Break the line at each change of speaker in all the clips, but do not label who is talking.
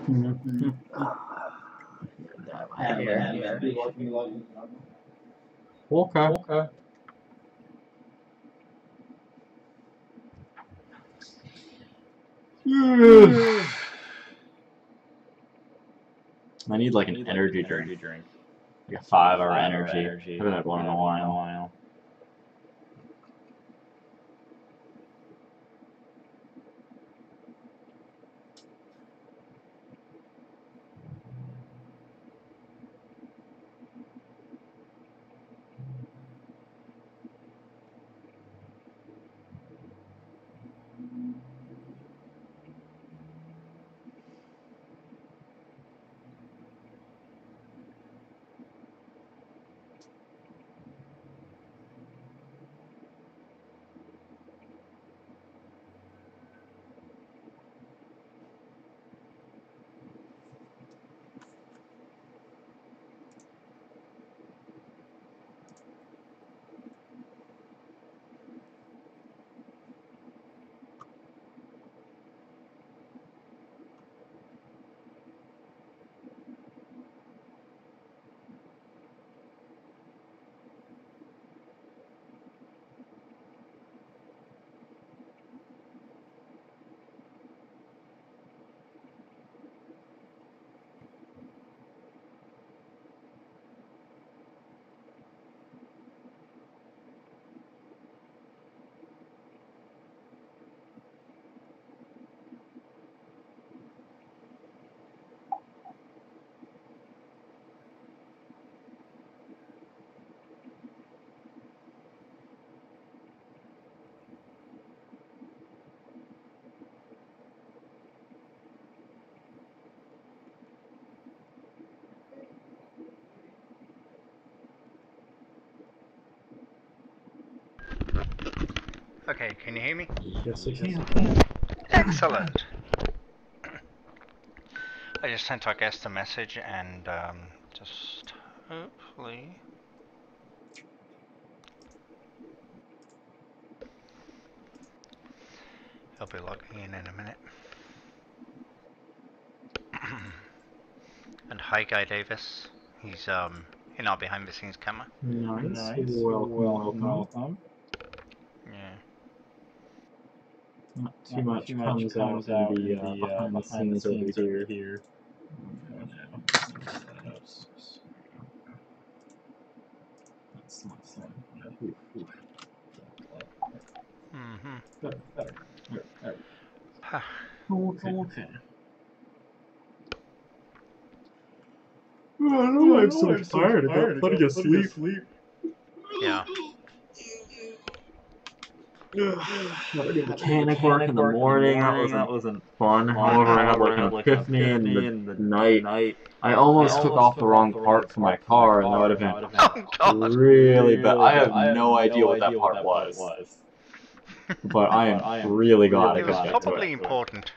Mm-hmm. Okay. I need like an energy drink. Like a 5-hour energy. I haven't had one in a while.
Okay, can you hear me?
Yes, I can.
Excellent. I just sent our guest a message and just hopefully he'll be logging in a minute. And hi, Guy Davis. He's in our behind-the-scenes camera.
Nice. Welcome.
Yeah.
Not too much comes out in the behind the scenes over here. That's not fun. Better. Okay. Oh, I'm so tired. I got plenty of sleep.
Yeah.
Gotta do mechanic work in the morning. That wasn't fun. However, I had like an epiphany in the night. I almost took off the wrong part for my car, and that would have been really bad. I have no idea what that part was, but I am really glad I got to it.
It was probably important.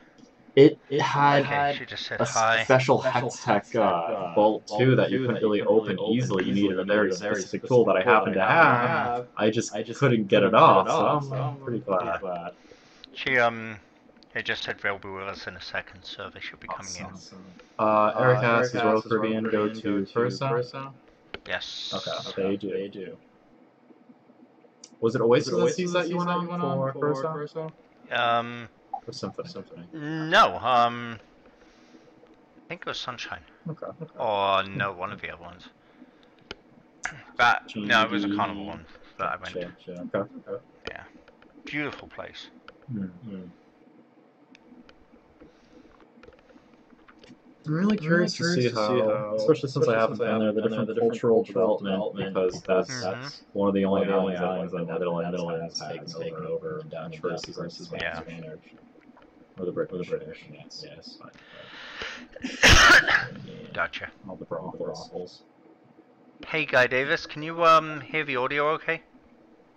It had
Okay, she just said
a
hi.
special hex-tech bolt too that you couldn't really open easily. You needed a very specific tool that I happened to have. I just couldn't get it off, so I'm pretty glad.
She it just said they'll be with us in a second, so they should be coming in.
Eric asks, is Royal Caribbean go to Curacao?
Yes.
Okay, they do. Was it Oasis the Seas that you went on for Curacao? Or Symphony?
No, I think it was Sunshine.
Okay.
Or no, one of the other ones. But no, it was a Carnival one that I went.
Okay.
Yeah, beautiful place.
I'm really curious to see how, especially since I haven't been there, the different cultural development, because that's one of the only islands that the Netherlands has taken over Dutch versus Spanish. Or the British. Yes.
Gotcha.
All the brothels.
Hey, Guy Davis, can you hear the audio okay?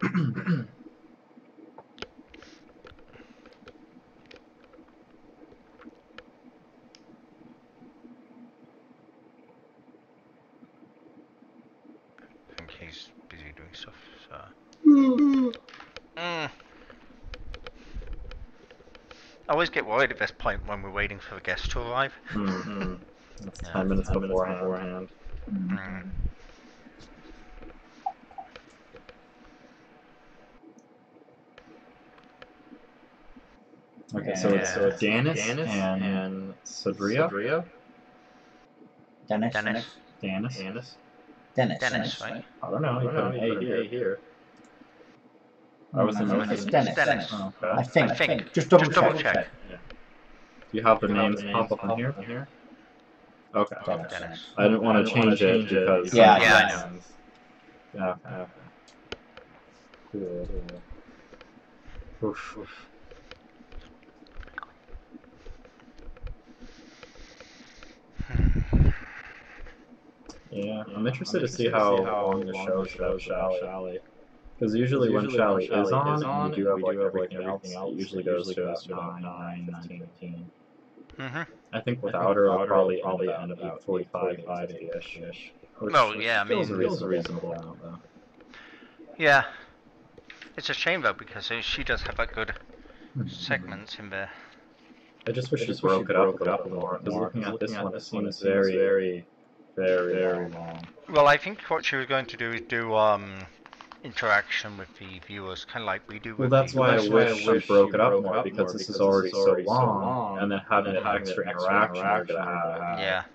I think he's busy doing stuff, so... I always get worried at this point when we're waiting for the guests to arrive.
It's 10 minutes beforehand. Okay, so it's Danis and Sadria.
Dennis,
right?
I don't know. You put an A here. I was thinking
it's Dennis.
Oh, okay.
I think. Just double check.
Yeah. Do you have the names pop up in here? Okay.
Dennis.
I didn't want to change it because...
Yeah,
I know.
Okay. Cool. Oof. Yeah, I'm interested to see how long the show shows Shally. Because usually when Shally is on, and you do have like everything else, it usually goes to about 9, 15. I think without her, I'll probably end up about 45, 50-ish.
Well, yeah, I mean...
Feels a reasonable amount, though.
Yeah. It's a shame, though, because she does have like good segments in there.
I just wish she broke it up a little more, because looking at this one, it seems very long.
Well, I think what she was going to do is do interaction with the viewers, kind of like we do with
that's why I wish she broke it up more, because this is already so long, and then having an extra interaction, you're going to have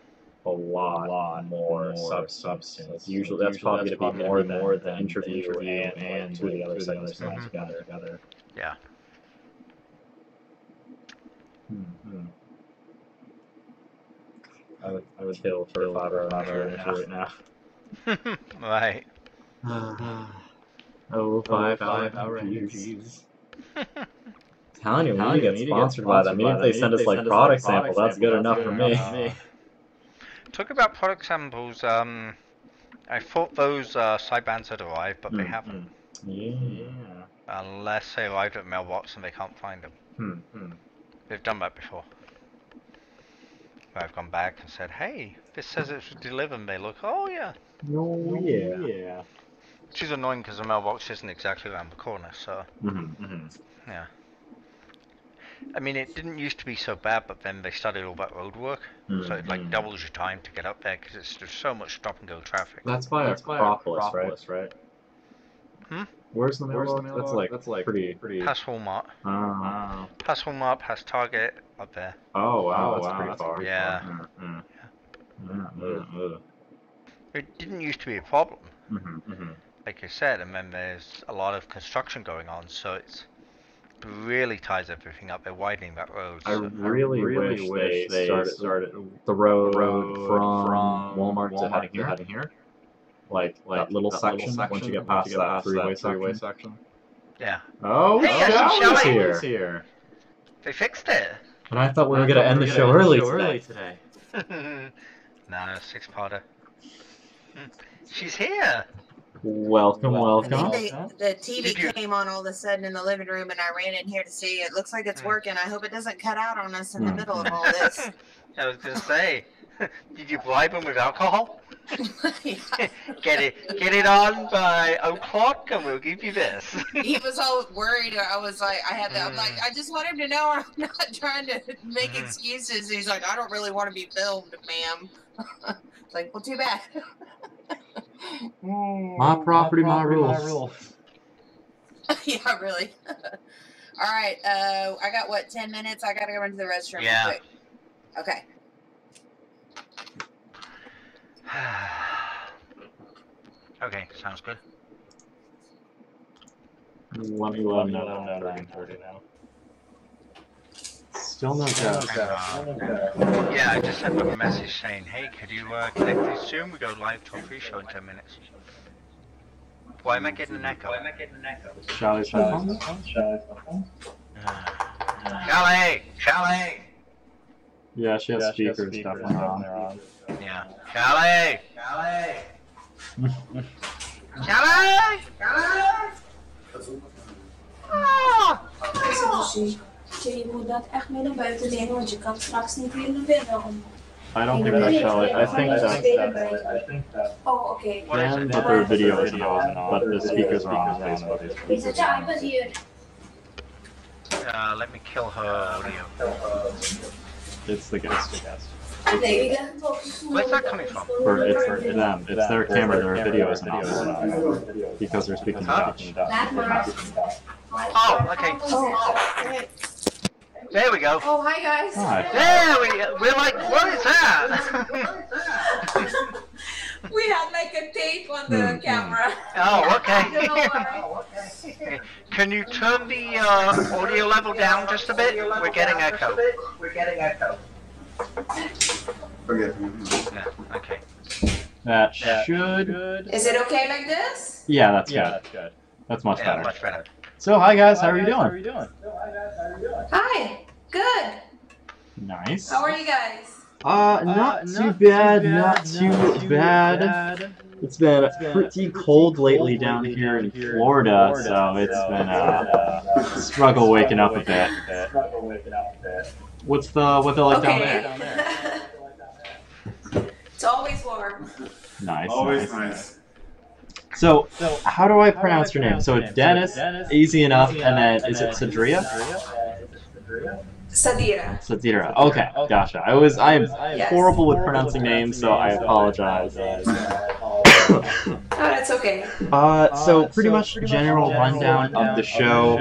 a lot more substance. Usually that's probably going to be more than interview and two of the other segments together.
Yeah.
I would kill for 5 hours right now.
Right.
Oh, 5 hours. Jeez. Telling you, we need to get sponsored by them. Even if they send us like product samples, that's good enough for me.
Talk about product samples. I thought those sidebands had arrived, but they haven't.
Yeah.
Unless they arrived at mailbox and they can't find them. They've done that before. Where I've gone back and said, "Hey, this says it's delivered." And they look, "Oh yeah."
Oh yeah.
Which is annoying because the mailbox isn't exactly around the corner, so. Yeah. I mean, it didn't used to be so bad, but then they started all that road work, so it like doubles your time to get up there because there's so much stop and go traffic.
That's by Acropolis, right? Where's the mailbox? That's like pretty.
Past Walmart. Past Walmart, past Target, up there.
Oh wow, that's pretty far.
Yeah. It didn't used to be a problem. Like I said, and then there's a lot of construction going on, so it really ties everything up. They're widening that road.
So. I really wish they started the road from Walmart to heading here. Like that little section once you get past that three-way section.
Yeah.
Oh,
hey,
Shalley's here.
They fixed it.
And I thought we were gonna end the show early today.
Nah, 6-parter. She's here.
Welcome.
I think the TV came on all of a sudden in the living room, and I ran in here to see. It looks like it's working. I hope it doesn't cut out on us in the middle of all this.
I was gonna say, did you bribe him with alcohol? Get it on by o'clock, and we'll give you this.
He was all worried. I was like, I'm like, I just want him to know I'm not trying to make excuses. He's like, I don't really want to be filmed, ma'am. Like, well, too bad.
My property, my rules.
Yeah, really. All right, I got, 10 minutes? I got to go into the restroom real quick. Okay.
Okay, sounds good.
Let me know now. Still no job.
Yeah, I just sent them a message saying, hey, could you connect this soon? We go live to a pre-show in 10 minutes. Why am I getting an echo?
Shalley's phone?
Shalley!
Yeah, she has speakers and stuff on.
Yeah. Shalley!
Je moet dat echt mee naar buiten nemen, want je kan straks niet weer naar binnen om.
I don't think that's Shalley. I think that.
Oh, okay.
And but their video isn't on, but the speakers are on Facebook.
Is het ja, ik ben hier.
Let me kill her audio.
It's the guest.
Where's that coming from?
It's for them. It's their camera. Their video isn't on because they're speaking Dutch.
Oh, okay. There we go.
Oh, hi guys.
Hi.
There we're like, what is that?
We had like a tape on the camera.
Oh, okay.
I don't know why.
Can you turn the audio level down just a bit? We're getting echo.
Okay.
Yeah, okay.
That should.
Is it okay like this?
Yeah, that's good. That's much
Yeah,
better.
much better.
So, hi guys, how are you doing?
Hi. Good.
Nice.
How are you guys?
Not too bad, not too bad. It's been pretty cold lately down here in Florida, so it's been a struggle waking up a bit. What's the weather like down there?
It's always warm.
Nice. So, how do I pronounce your name? So, Dennis, easy enough, and then is it Sadria?
Sadira.
Sadira. Okay, gotcha. I am horrible with pronouncing names, so I apologize.
Oh, that's okay.
So pretty much general rundown of the show.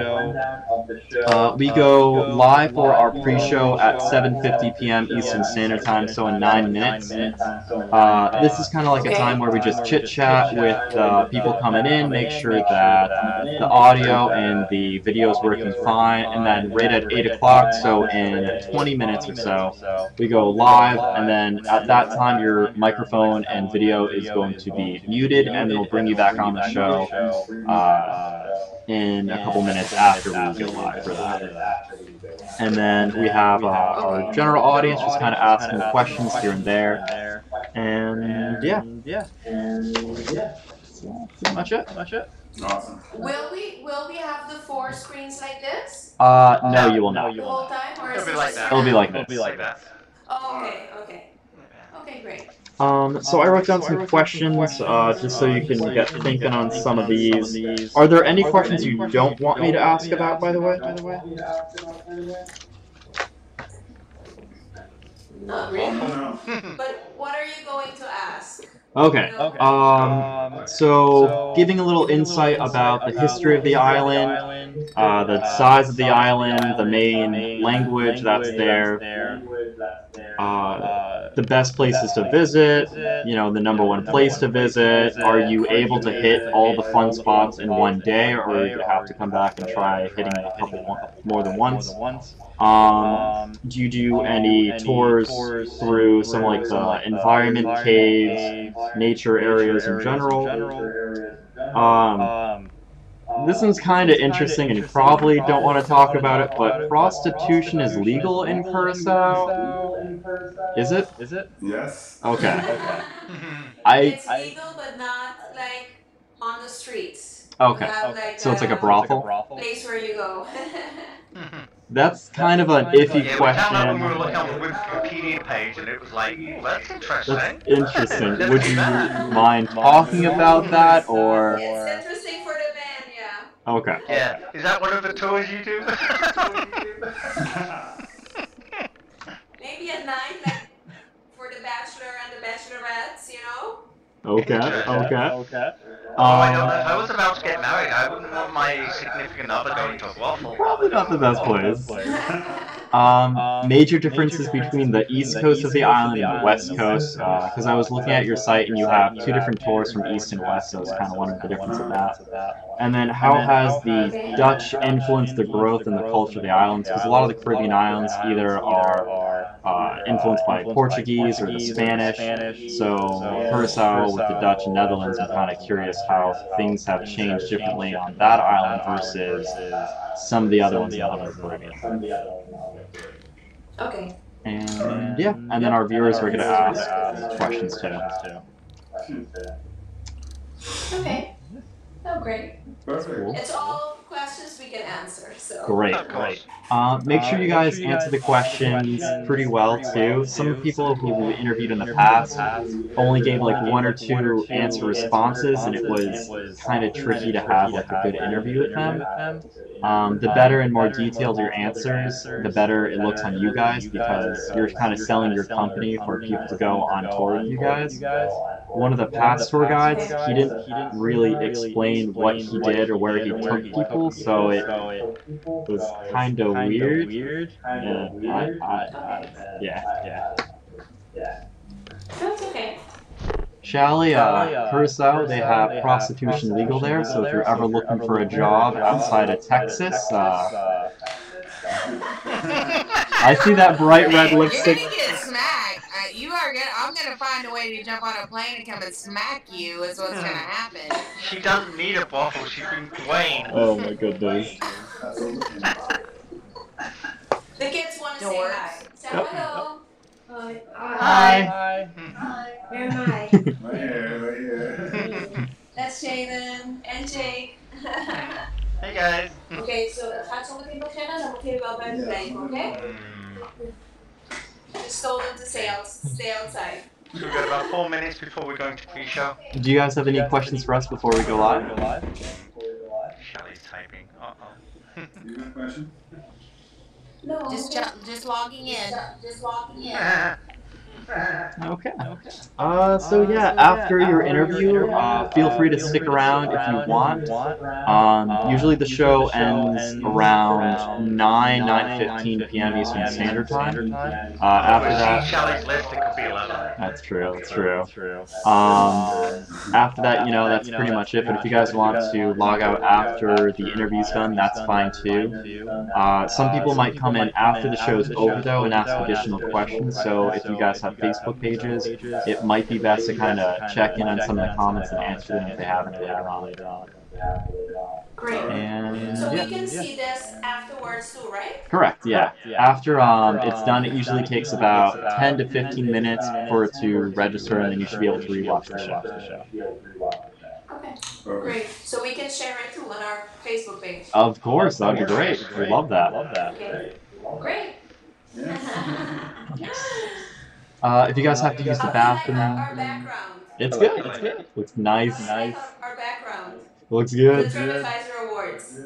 We go live for our pre-show at 7:50 p.m. Eastern Standard Time, so in 9 minutes. This is kind of like a time where we just chit-chat with people coming in, make sure that the audio and the video is working fine, and then right at 8 o'clock, so in 20 minutes or so, we go live, and then at that time your microphone and video is going to be muted, and then we'll bring you back on the show in a couple minutes after we go live for that. And then we have our general audience just kind of asking questions here and there. And yeah. So pretty much it.
Awesome.
Will we have the 4 screens like this?
No, you will not.
The whole time, or is
It'll be
it
like
just
that.
It'll be like this.
Oh, okay, great.
So I wrote down some questions, just so you can get thinking on some of these. Are there any questions you don't want me to ask about, by the way?
Not really.
No.
But what are you going to ask?
Okay. So giving a little insight about the history of the island, the size of the island, the main language that's there, the best places to visit, you know, the #1 place to visit. Are you able to hit all the fun spots in one day, or are you gonna have to come back and try hitting a couple more than once? Do you do any tours through some like the environment caves, nature areas in general? This one's kind of interesting, and you probably don't want to talk about it, but prostitution is legal in Curacao. Is it?
Yes.
Okay.
It's legal, but not like on the streets.
Okay.
You have, like,
So it's like a brothel?
Place where you go.
That's kind of an iffy
Yeah, we found out when we were
question.
looking on the Wikipedia page, and it was like, well, that's interesting.
That's interesting. Would you mind talking about that, or?
It's interesting for the band, yeah.
Okay.
Yeah, is that one of the tours you do?
Maybe at night, like for the bachelor and the bachelorettes, you know?
Okay.
Oh, I don't know. If I was about to get married, I wouldn't want my significant other going to a brothel.
Probably not the best place. Major differences between the east coast of the island and the west coast, because I was looking at your site and you have 2 different tours from east and west, so I was kind of wondering the difference of that. And then how has the Dutch influenced the growth and the culture of the islands? Because a lot of the Caribbean islands either are influenced by Portuguese or the Spanish, so Curacao with the Dutch and Netherlands, I'm kind of curious how things have changed differently on that island versus some of the other ones in the Caribbean.
Okay.
And yeah, and then our viewers are going to ask questions too.
Okay. Oh, great.
Perfect.
It's all questions we can answer. So.
Great, great. Make sure you guys answer the questions pretty well too. Some people who we interviewed in the past only gave like one or two answer responses, and it was kind of tricky to have like a good interview with them. The better and more detailed your answers, the better it looks on you guys, because you're kind of selling your company for people to go on tour with you guys. One of the past tour guides, he didn't really explain what he did or where he took people, so it was kind of weird. Yeah.
That's okay.
Shally, Curacao, they have prostitution legal there, so if you're ever looking for a job outside of Texas, I see that bright red lipstick.
You're gonna get smacked. You are gonna. I'm gonna find a way to jump on a plane and come and smack you. Is what's gonna happen.
She doesn't need a bottle. She's been Dwayne.
Oh my goodness.
The kids want to say hi. Say hello.
Hi.
Where am I?
Right here.
That's Jalen and Jake.
Hey guys.
Oké, so het gaat zo meteen beginnen, dan moet je wel buiten blijven, oké? Just told them to stay outside.
So we've got about 4 minutes before we're going to pre-show.
Do you guys have any questions for us before we go live?
Shelly's typing. Uh-oh.
You got a question?
No.
Just logging in.
Just walking in.
Okay. So yeah, after your interview, feel free to stick around if you want. Usually the show ends around 9:15 p.m. Eastern Standard Time. After that,
Shelly's list, it could be 11.
That's true. After that, that's pretty much it. But if you guys want to log out after the interview's done, that's fine too. Some people might come in after the show's over though and ask additional questions. So if you guys have Facebook pages, it might be best to kind of check in on some of the comments and answer them if they haven't later on.
Great.
And
So we can see this afterwards too, right?
Correct, yeah. After it's done, it usually takes about 10 to 15 minutes for it to register, and then you should be able to rewatch the show.
Okay, great. So we can share it too on our Facebook page.
Of course, that'd be great. We love that.
Okay, great.
If you guys have to use the bathroom,
our background.
it's good. Looks nice.
Our background.
Looks good.
The TripAdvisor Awards.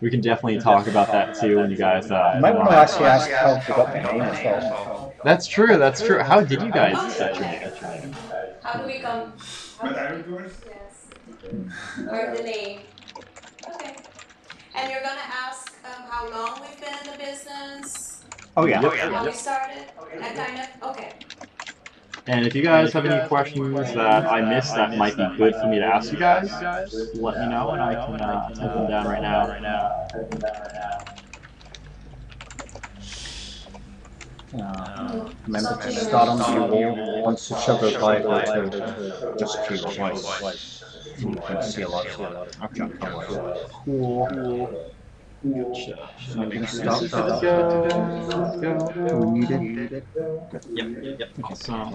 We can definitely talk about that too when you guys.
You might want to actually ask how we got the name as well.
That's true. How did you guys set your name?
How do we come?
With Irish doors?
Yes. Or the name. Okay. And you're gonna ask how long we've been in the business.
Oh yeah.
How we started. That kind of. Okay.
And if you guys have any questions that I missed that might be good for me to ask you guys, just let me know and I can type them down right now.
Remember to start on the wall once the show goes live, just keep twice. You can see a lot of
Okay. Cool. Gotcha.
So I'm going to start.
Let's go.
We need it.
Yep. Awesome.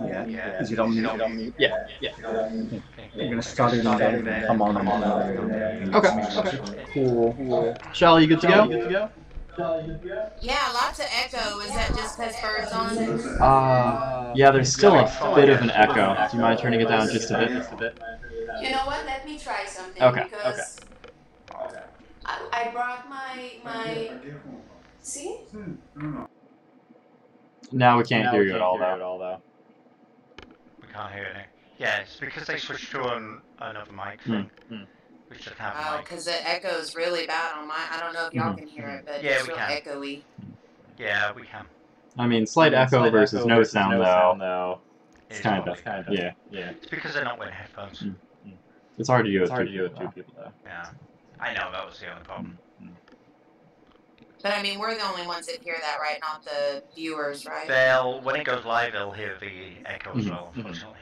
Yeah. Is it on mute?
Yeah.
I'm going to start it on then come on.
Okay. Cool. Shall you good to go?
Yeah, lots of echo. Is that just because birds on?
Yeah, there's still a bit of an echo. Do you mind turning it down just a bit?
You know what? Let me try something.
Okay.
Because I brought my. See?
Now we can't hear you at all, though.
We can't hear it. Yeah, it's because they switched to another mic thing. We should have
Oh, because the echo is really bad on mine. I don't know if y'all can hear it, but it's real echoey.
Yeah, we can.
I mean, slight echo versus no sound, though. It's kind of, yeah.
It's because they're not wearing headphones.
It's hard to do with two people, though.
Yeah, I know, that was the only problem.
But I mean, we're the only ones that hear that, right? Not the viewers, right?
When it goes live, they'll hear the echo as well, unfortunately.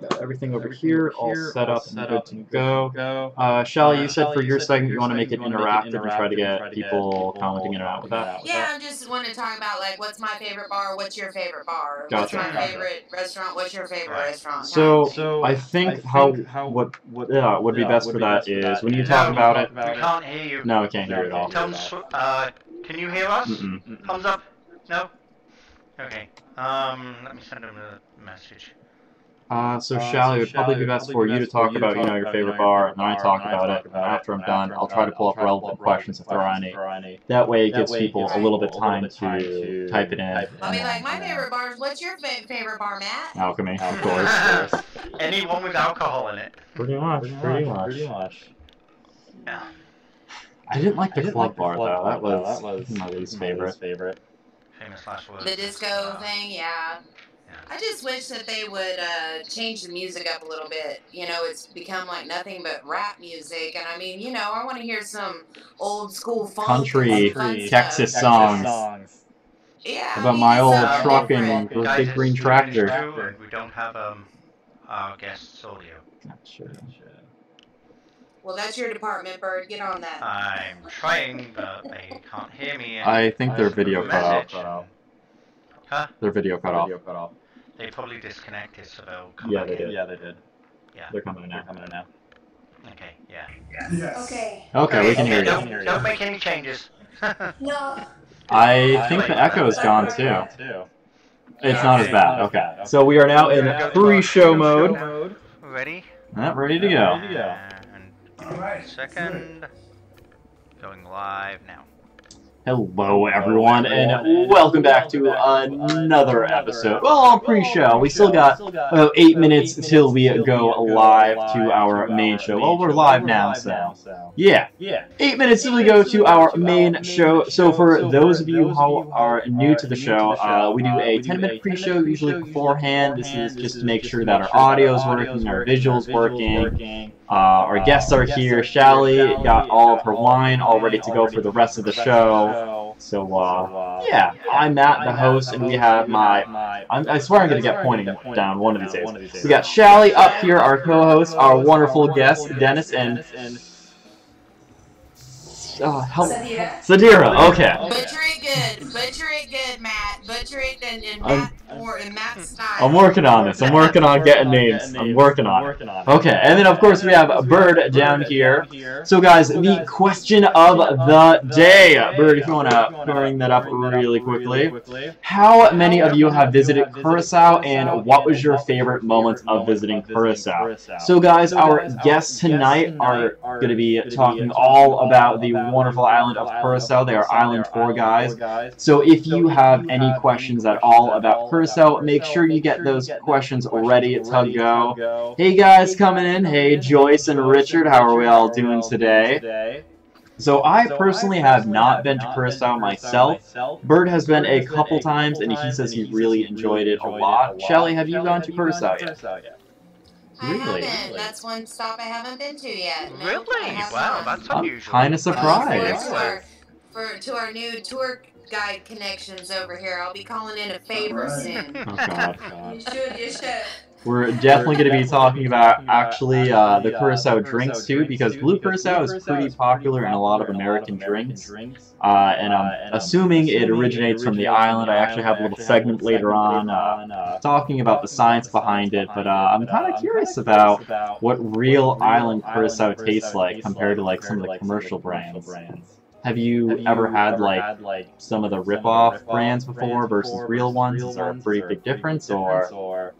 Got everything over here, all set up and good to go. Shally, you said for your segment you want to make it interactive and try to get people commenting in and out with that?
Yeah, I just want to talk about, like, what's my favorite bar, what's your favorite bar,
Gotcha.
what's my favorite restaurant, what's your favorite restaurant.
So I think what would be best for that is when you talk about it.
We can't hear you.
No, we can't hear it at all.
Can you hear us?
Mm-mm.
Thumbs up. No. Okay. Let me send him a message.
So Shally, it would probably be best for you to talk about, your favorite bar, and then I talk about it, and after I'm done, I'll try to pull up relevant questions if there are any. That way it gives people a little bit of time to type it in.
I mean, like, my favorite bar is, what's your favorite bar, Matt?
Alchemy, of course.
Anyone with alcohol in it.
Pretty much.
Yeah.
I didn't like the club bar, though. That was my least favorite.
Famous last words.
The disco thing, yeah. I just wish that they would change the music up a little bit. It's become like nothing but rap music, and I mean, I want to hear some old school funk,
country, Texas songs.
Yeah.
About my old truck and big green tractor.
We don't have our guest's audio.
Gotcha.
Well,
that's your department, Bird. Get on that.
I'm trying, but they can't hear me.
I think their video cut off.
Huh?
Their video cut off.
They probably disconnected, so they'll come
Yeah,
back
they
in.
did.
Yeah.
They're coming in now.
Okay, yeah.
Yes.
Okay.
We can hear you.
Don't make any changes.
No.
I think the echo is gone too. It's not as bad. Okay. So we are now in pre-show mode.
Ready?
Ready to go.
And
Alright.
second. Going live now.
Hello, everyone, and welcome back to another episode. Well, pre-show. We still got about 8 minutes until we go live to our main show. Well, we're live now, so yeah. 8 minutes till we go to our main show. So for those of you who are new to the show, we do a 10-minute pre-show usually beforehand. This is just to make sure that our audio is working, our visuals working. Our guests are here. Shally got all of her wine all ready to go for the rest of the show. So, yeah, I'm Matt, the host, and we have I swear I'm going to get pointing down one of these days. We got Shally up here, our co-host, our wonderful guest, Dennis, and Sadira, okay.
Butcher it good, Matt. Butcher it in Matt's style.
I'm working on this. I'm working on getting names. I'm working on it. Okay, and then of course we have Bird down here. So guys, the question of the day. Bird, if you want to bring that up really quickly. How many of you have visited Curacao, and what was your favorite moment of visiting Curacao? So guys, our guests tonight are going to be talking all about the wonderful island of Curacao. They are island tour guys. So if you have any questions at all about Curacao, make sure you get those questions ready to go. Hey guys coming in. Hey Joyce and Richard, how are we all doing today? So I personally have not been to Curacao myself. Bird has been a couple times and he says he really enjoyed it a lot. Shally, have you gone to Curacao yet?
I haven't. That's one stop I haven't been to yet. No,
Really? Wow, that's unusual.
I'm kind of surprised.
To our new tour guide connections over here, I'll be calling in a favor soon.
Oh God.
You should.
We're definitely going to be talking about actually the Curacao drinks too, because Blue Curacao is pretty popular in a lot of American drinks. And I'm assuming it originates from the island. I actually have a little segment later on talking about the science behind it, but I'm kind of curious about what real island Curacao tastes like compared to like some of the commercial brands. Have you ever had like some of the rip-off brands before versus real ones? Is there a pretty big difference, or?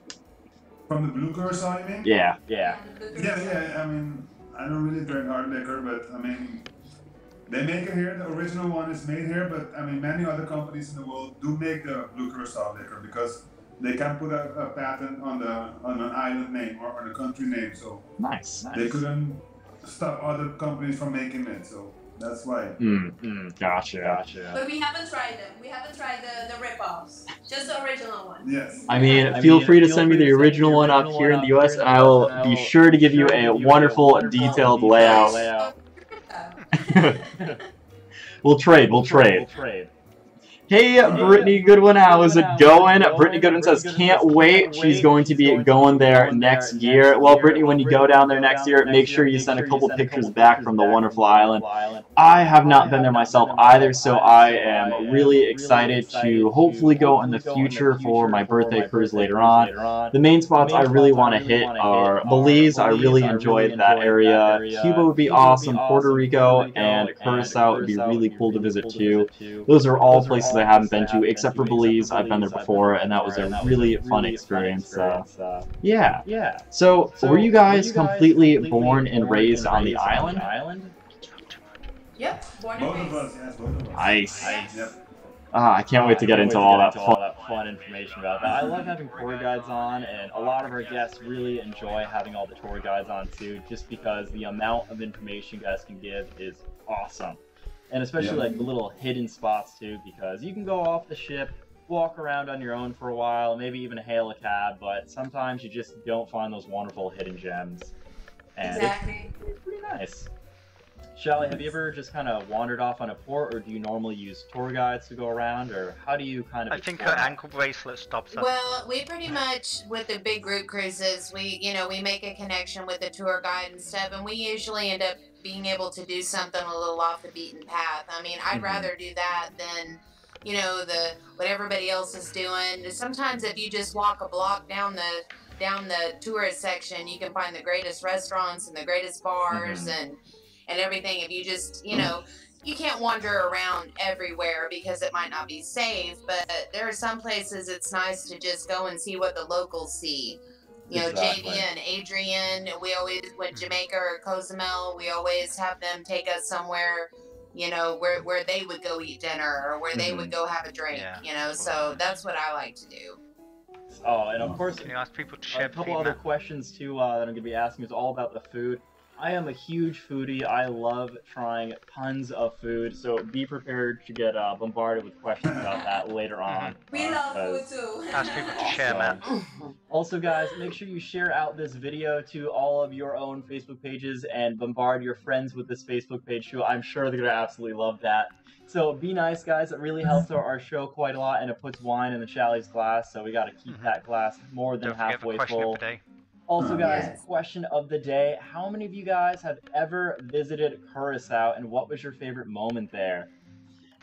From the Blue Curacao, you mean?
Yeah.
Yeah, I mean, I don't really drink hard liquor, but I mean, they make it here. The original one is made here, but I mean, many other companies in the world do make the Blue Curacao liquor because they can put a patent on an island name or on a country name, so
nice.
They couldn't stop other companies from making it, so that's why.
Gotcha.
But we haven't tried them. We haven't tried the rip-offs. Just the original one.
Yes.
I mean, feel free to send me the original one up here in the US, and I will be sure to give you a wonderful, detailed layout. We'll trade. Hey, Brittany Goodwin, how is it going? Brittany Goodwin says, can't wait. She's going to be going there next year. Well, Brittany, when you go down there next year, make sure you send a couple pictures back from the wonderful island. I have not been there myself either, so I am really excited to hopefully go in the future for my birthday cruise later on. The main spots I really want to hit are Belize. I really enjoyed that area. Cuba would be awesome. Puerto Rico and Curacao would be really cool to visit too. Those are all places I haven't been to, except for Belize. I've been there before, and that was a really fun experience. Yeah. So, were you guys completely born and raised on the island?
Yep, born and raised.
Both of us, yes, both of us.
Nice.
Yep.
I can't wait to get into all that fun information about that. I love having tour guides on, and a lot of our guests really enjoy having all the tour guides on too, just because the amount of information you guys can give is awesome. And especially like the little hidden spots too, because you can go off the ship, walk around on your own for a while, maybe even hail a cab, but sometimes you just don't find those wonderful hidden gems. And
Exactly.
it's pretty nice. Shelly, have you ever just kind of wandered off on a port, or do you normally use tour guides to go around, or how do you kind of...
I think her ankle bracelet stops her.
Well, we pretty much, with the big group cruises, we make a connection with the tour guide and stuff, and we usually end up being able to do something a little off the beaten path. I mean, I'd rather do that than, what everybody else is doing. Sometimes if you just walk a block down the tourist section, you can find the greatest restaurants and the greatest bars and everything. If you just, you can't wander around everywhere because it might not be safe, but there are some places it's nice to just go and see what the locals see.
Exactly.
Javia and Adrian, we always, when Jamaica or Cozumel, we always have them take us somewhere, where they would go eat dinner or where they would go have a drink, so that's what I like to do.
Oh, and of course,
Can you ask people to share
a couple other questions too that I'm going to be asking is all about the food. I am a huge foodie. I love trying tons of food, so be prepared to get bombarded with questions about that later on.
We love food too.
Ask people to share, man.
Also, guys, make sure you share out this video to all of your own Facebook pages and bombard your friends with this Facebook page too. I'm sure they're going to absolutely love that. So be nice, guys. It really helps our show quite a lot, and it puts wine in the Chally's glass, so we got to keep that glass more than halfway full. Also, guys, question of the day. How many of you guys have ever visited Curacao, and what was your favorite moment there?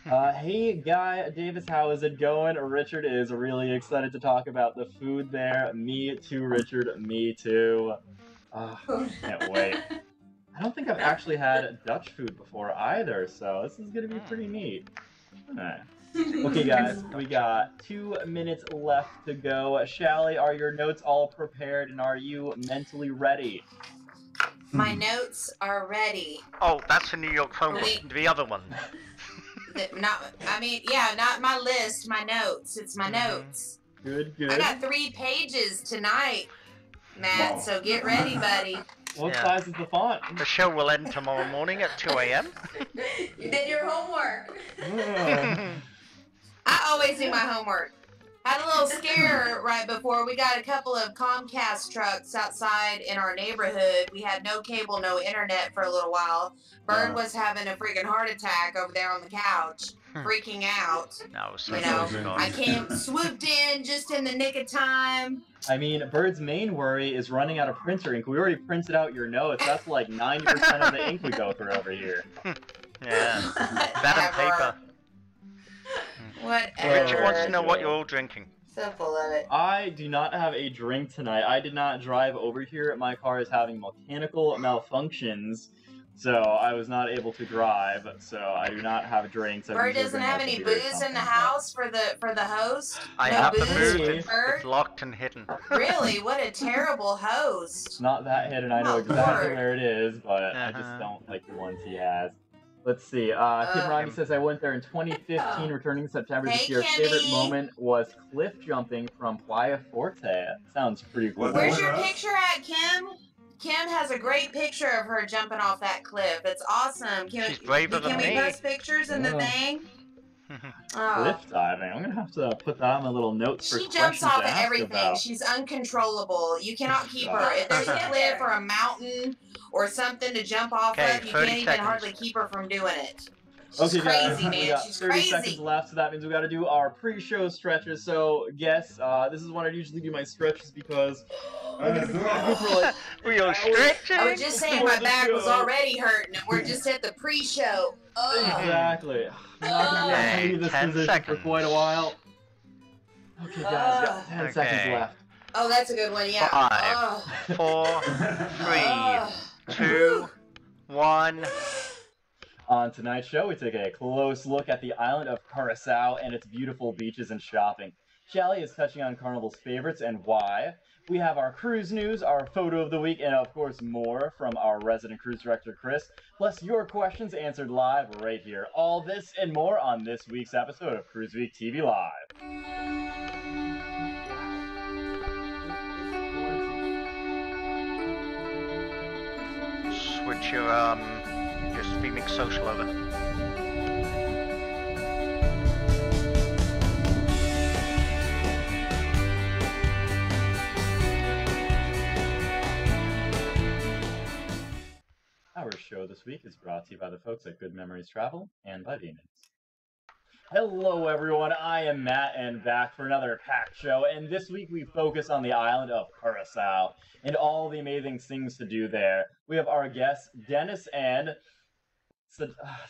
Hey, Guy Davis, how is it going? Richard is really excited to talk about the food there. Me too, Richard. Me too. Can't wait. I don't think I've actually had Dutch food before either, so this is going to be pretty neat. Alright. Okay, guys, we got 2 minutes left to go. Shally, are your notes all prepared, and are you mentally ready?
My notes are ready.
Oh, that's a New York homework. The other one.
Not my list, my notes. It's my notes.
Good.
I got 3 pages tonight, Matt, so get ready, buddy.
What size is the font?
The show will end tomorrow morning at 2 a.m.
You did your homework.
I always do my homework. Had a little scare right before. We got a couple of Comcast trucks outside in our neighborhood. We had no cable, no internet for a little while. Bird was having a freaking heart attack over there on the couch, freaking out. I swooped in just in the nick of time.
I mean, Bird's main worry is running out of printer ink. We already printed out your notes. That's like 90% of the ink we go through over here.
Yeah, that and paper.
Whatever.
Richard wants to know what you're all drinking.
So full of it.
I do not have a drink tonight. I did not drive over here. My car is having mechanical malfunctions, so I was not able to drive. So I do not have drinks.
Bird doesn't have any booze in the house for the host.
I have the booze. It's locked and hidden.
Really? What a terrible host.
It's not that hidden. I know exactly where it is, but I just don't like the ones he has. Let's see. Kim Ronnie says, I went there in 2015, returning in September this year.
Kimmy.
Favorite moment was cliff jumping from Playa Forte. That sounds pretty cool.
Where's your picture at, Kim? Kim has a great picture of her jumping off that cliff. It's awesome.
She's braver than me.
Can we post pictures in the thing?
Cliff diving. I'm going to have to put that on my little notes for
She
questions
jumps off
to
of
ask
everything.
about.
She's uncontrollable. You cannot keep her. If there's a cliff or a mountain or something to jump off of, you can't even hardly keep her from doing it. She's
Okay, guys,
crazy, man.
we got
She's
30
crazy.
seconds left, so that means we got to do our pre-show stretches. So, guess this is when I usually do my stretches because I'm gonna be talking for like
we are stretching.
I was just saying my back was already hurting, and we're just at the pre-show.
Exactly. I'm not gonna be able to leave this
10
position
seconds.
for quite a while. Okay, guys, we got 10 seconds left.
Oh, that's a good one. Yeah.
5, 4, 3, 2, 1.
On tonight's show, we take a close look at the island of Curacao and its beautiful beaches and shopping. Shelly is touching on Carnival's favorites and why. We have our cruise news, our photo of the week, and of course more from our resident cruise director, Chris, plus your questions answered live right here. All this and more on this week's episode of CruiseWeek TV Live.
Switch your streaming social over.
Our show this week is brought to you by the folks at Good Memories Travel and by Venus. Hello everyone, I am Matt and back for another packed show, and this week we focus on the island of Curacao and all the amazing things to do there. We have our guests, Dennis and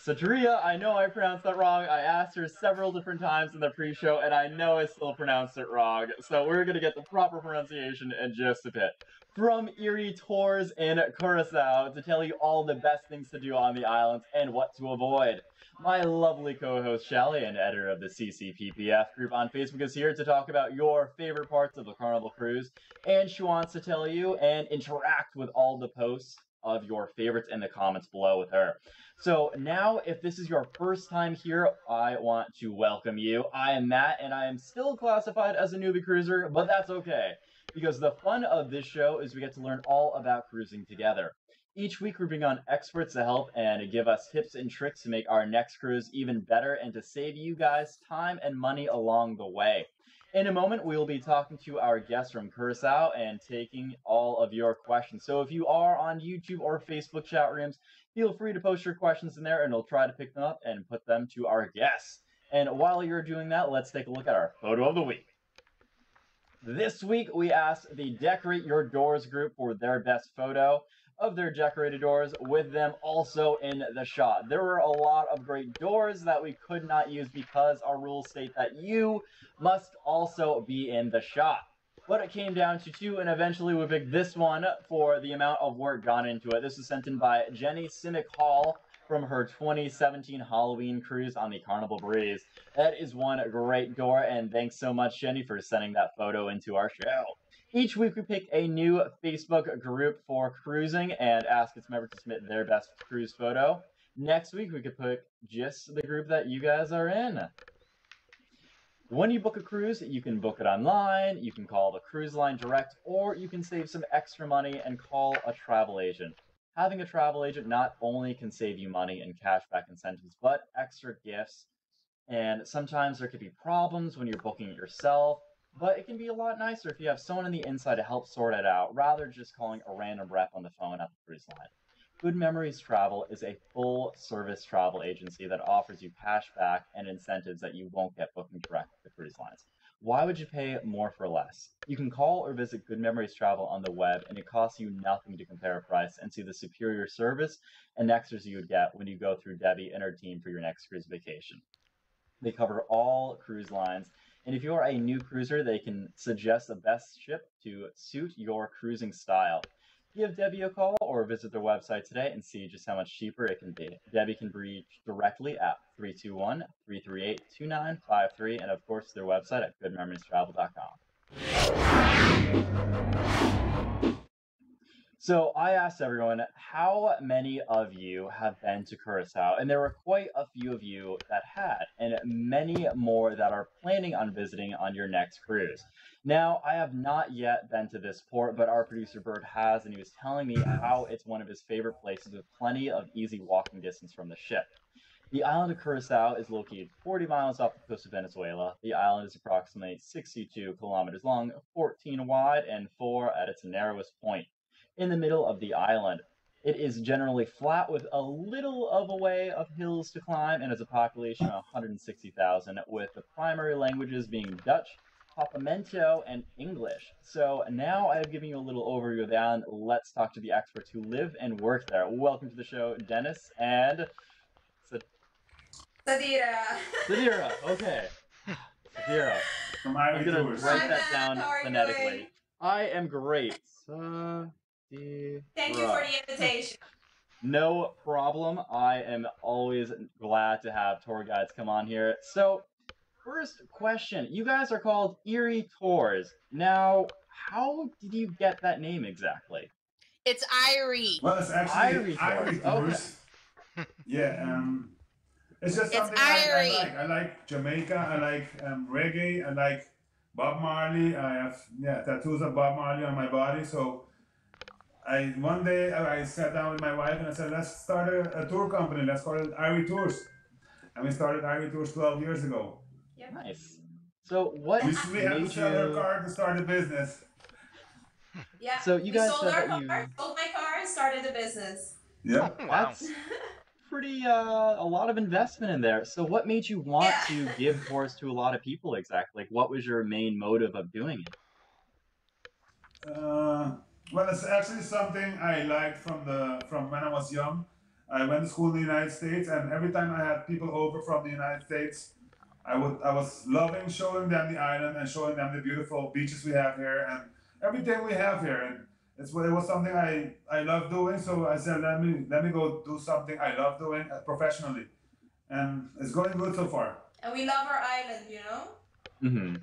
Sadria. I know I pronounced that wrong. I asked her several different times in the pre-show, and I know I still pronounced it wrong, so we're going to get the proper pronunciation in just a bit. From Erie Tours in Curacao to tell you all the best things to do on the islands and what to avoid. My lovely co-host Shelly and editor of the CCPPF group on Facebook is here to talk about your favorite parts of the Carnival Cruise, and she wants to tell you and interact with all the posts of your favorites in the comments below with her. So now, if this is your first time here, I want to welcome you. I am Matt, and I am still classified as a newbie cruiser, but that's okay, because the fun of this show is we get to learn all about cruising together. Each week we bring on experts to help and give us tips and tricks to make our next cruise even better and to save you guys time and money along the way. In a moment, we will be talking to our guests from Curacao and taking all of your questions. So if you are on YouTube or Facebook chat rooms, feel free to post your questions in there and we'll try to pick them up and put them to our guests. And while you're doing that, let's take a look at our photo of the week. This week, we asked the Decorate Your Doors group for their best photo of their decorated doors, with them also in the shot. There were a lot of great doors that we could not use because our rules state that you must also be in the shot. But it came down to two, and eventually we picked this one for the amount of work gone into it. This was sent in by Jenny Simic Hall from her 2017 Halloween cruise on the Carnival Breeze. That is one great door, and thanks so much, Jenny, for sending that photo into our show. Each week we pick a new Facebook group for cruising and ask its members to submit their best cruise photo. Next week we could pick just the group that you guys are in. When you book a cruise, you can book it online, you can call the cruise line direct, or you can save some extra money and call a travel agent. Having a travel agent not only can save you money and cashback incentives, but extra gifts. And sometimes there could be problems when you're booking it yourself, but it can be a lot nicer if you have someone on the inside to help sort it out, rather than just calling a random rep on the phone at the cruise line. Good Memories Travel is a full-service travel agency that offers you cashback and incentives that you won't get booking direct with the cruise lines. Why would you pay more for less? You can call or visit Good Memories Travel on the web, and it costs you nothing to compare a price and see the superior service and extras you would get when you go through Debbie and her team for your next cruise vacation. They cover all cruise lines, and if you are a new cruiser, they can suggest the best ship to suit your cruising style. Give Debbie a call or visit their website today and see just how much cheaper it can be. Debbie can reach directly at 321-338-2953, and of course their website at goodmemoriestravel.com. So I asked everyone, how many of you have been to Curacao? And there were quite a few of you that had, and many more that are planning on visiting on your next cruise. Now, I have not yet been to this port, but our producer Bert has, and he was telling me how it's one of his favorite places with plenty of easy walking distance from the ship. The island of Curacao is located 40 miles off the coast of Venezuela. The island is approximately 62 kilometers long, 14 wide, and 4 at its narrowest point, in the middle of the island. It is generally flat with a little of a way of hills to climb and has a population of 160,000, with the primary languages being Dutch, Papiamento, and English. So now I have given you a little overview of the island. Let's talk to the experts who live and work there. Welcome to the show, Dennis and
Sadira.
Sadira. Okay. Sadira. I'm gonna write that down phonetically. I am great.
Thank you for the invitation.
No problem. I am always glad to have tour guides come on here. So, first question. You guys are called Erie Tours. Now, how did you get that name exactly?
It's Irie.
Well, it's actually Irie Tours. Okay. Yeah, it's just something I like. I like Jamaica. I like reggae. I like Bob Marley. I have tattoos of Bob Marley on my body. So one day I sat down with my wife and I said, let's start a tour company. Let's call it Irie Tours. And we started Irie Tours 12 years ago.
Yep.
Nice. So what
we had to sell our car to start a business.
Yeah.
So you guys
sold my car and started the business.
Yeah.
Wow. That's pretty a lot of investment in there. So what made you want to give tours to a lot of people exactly? Like, what was your main motive of doing it?
Well, it's actually something I liked from when I was young. I went to school in the United States, and every time I had people over from the United States, I was loving showing them the island and showing them the beautiful beaches we have here and everything we have here. And it was something I love doing. So I said, let me go do something I love doing professionally, and it's going good so far.
And we love our island, you know.
Mm-hmm.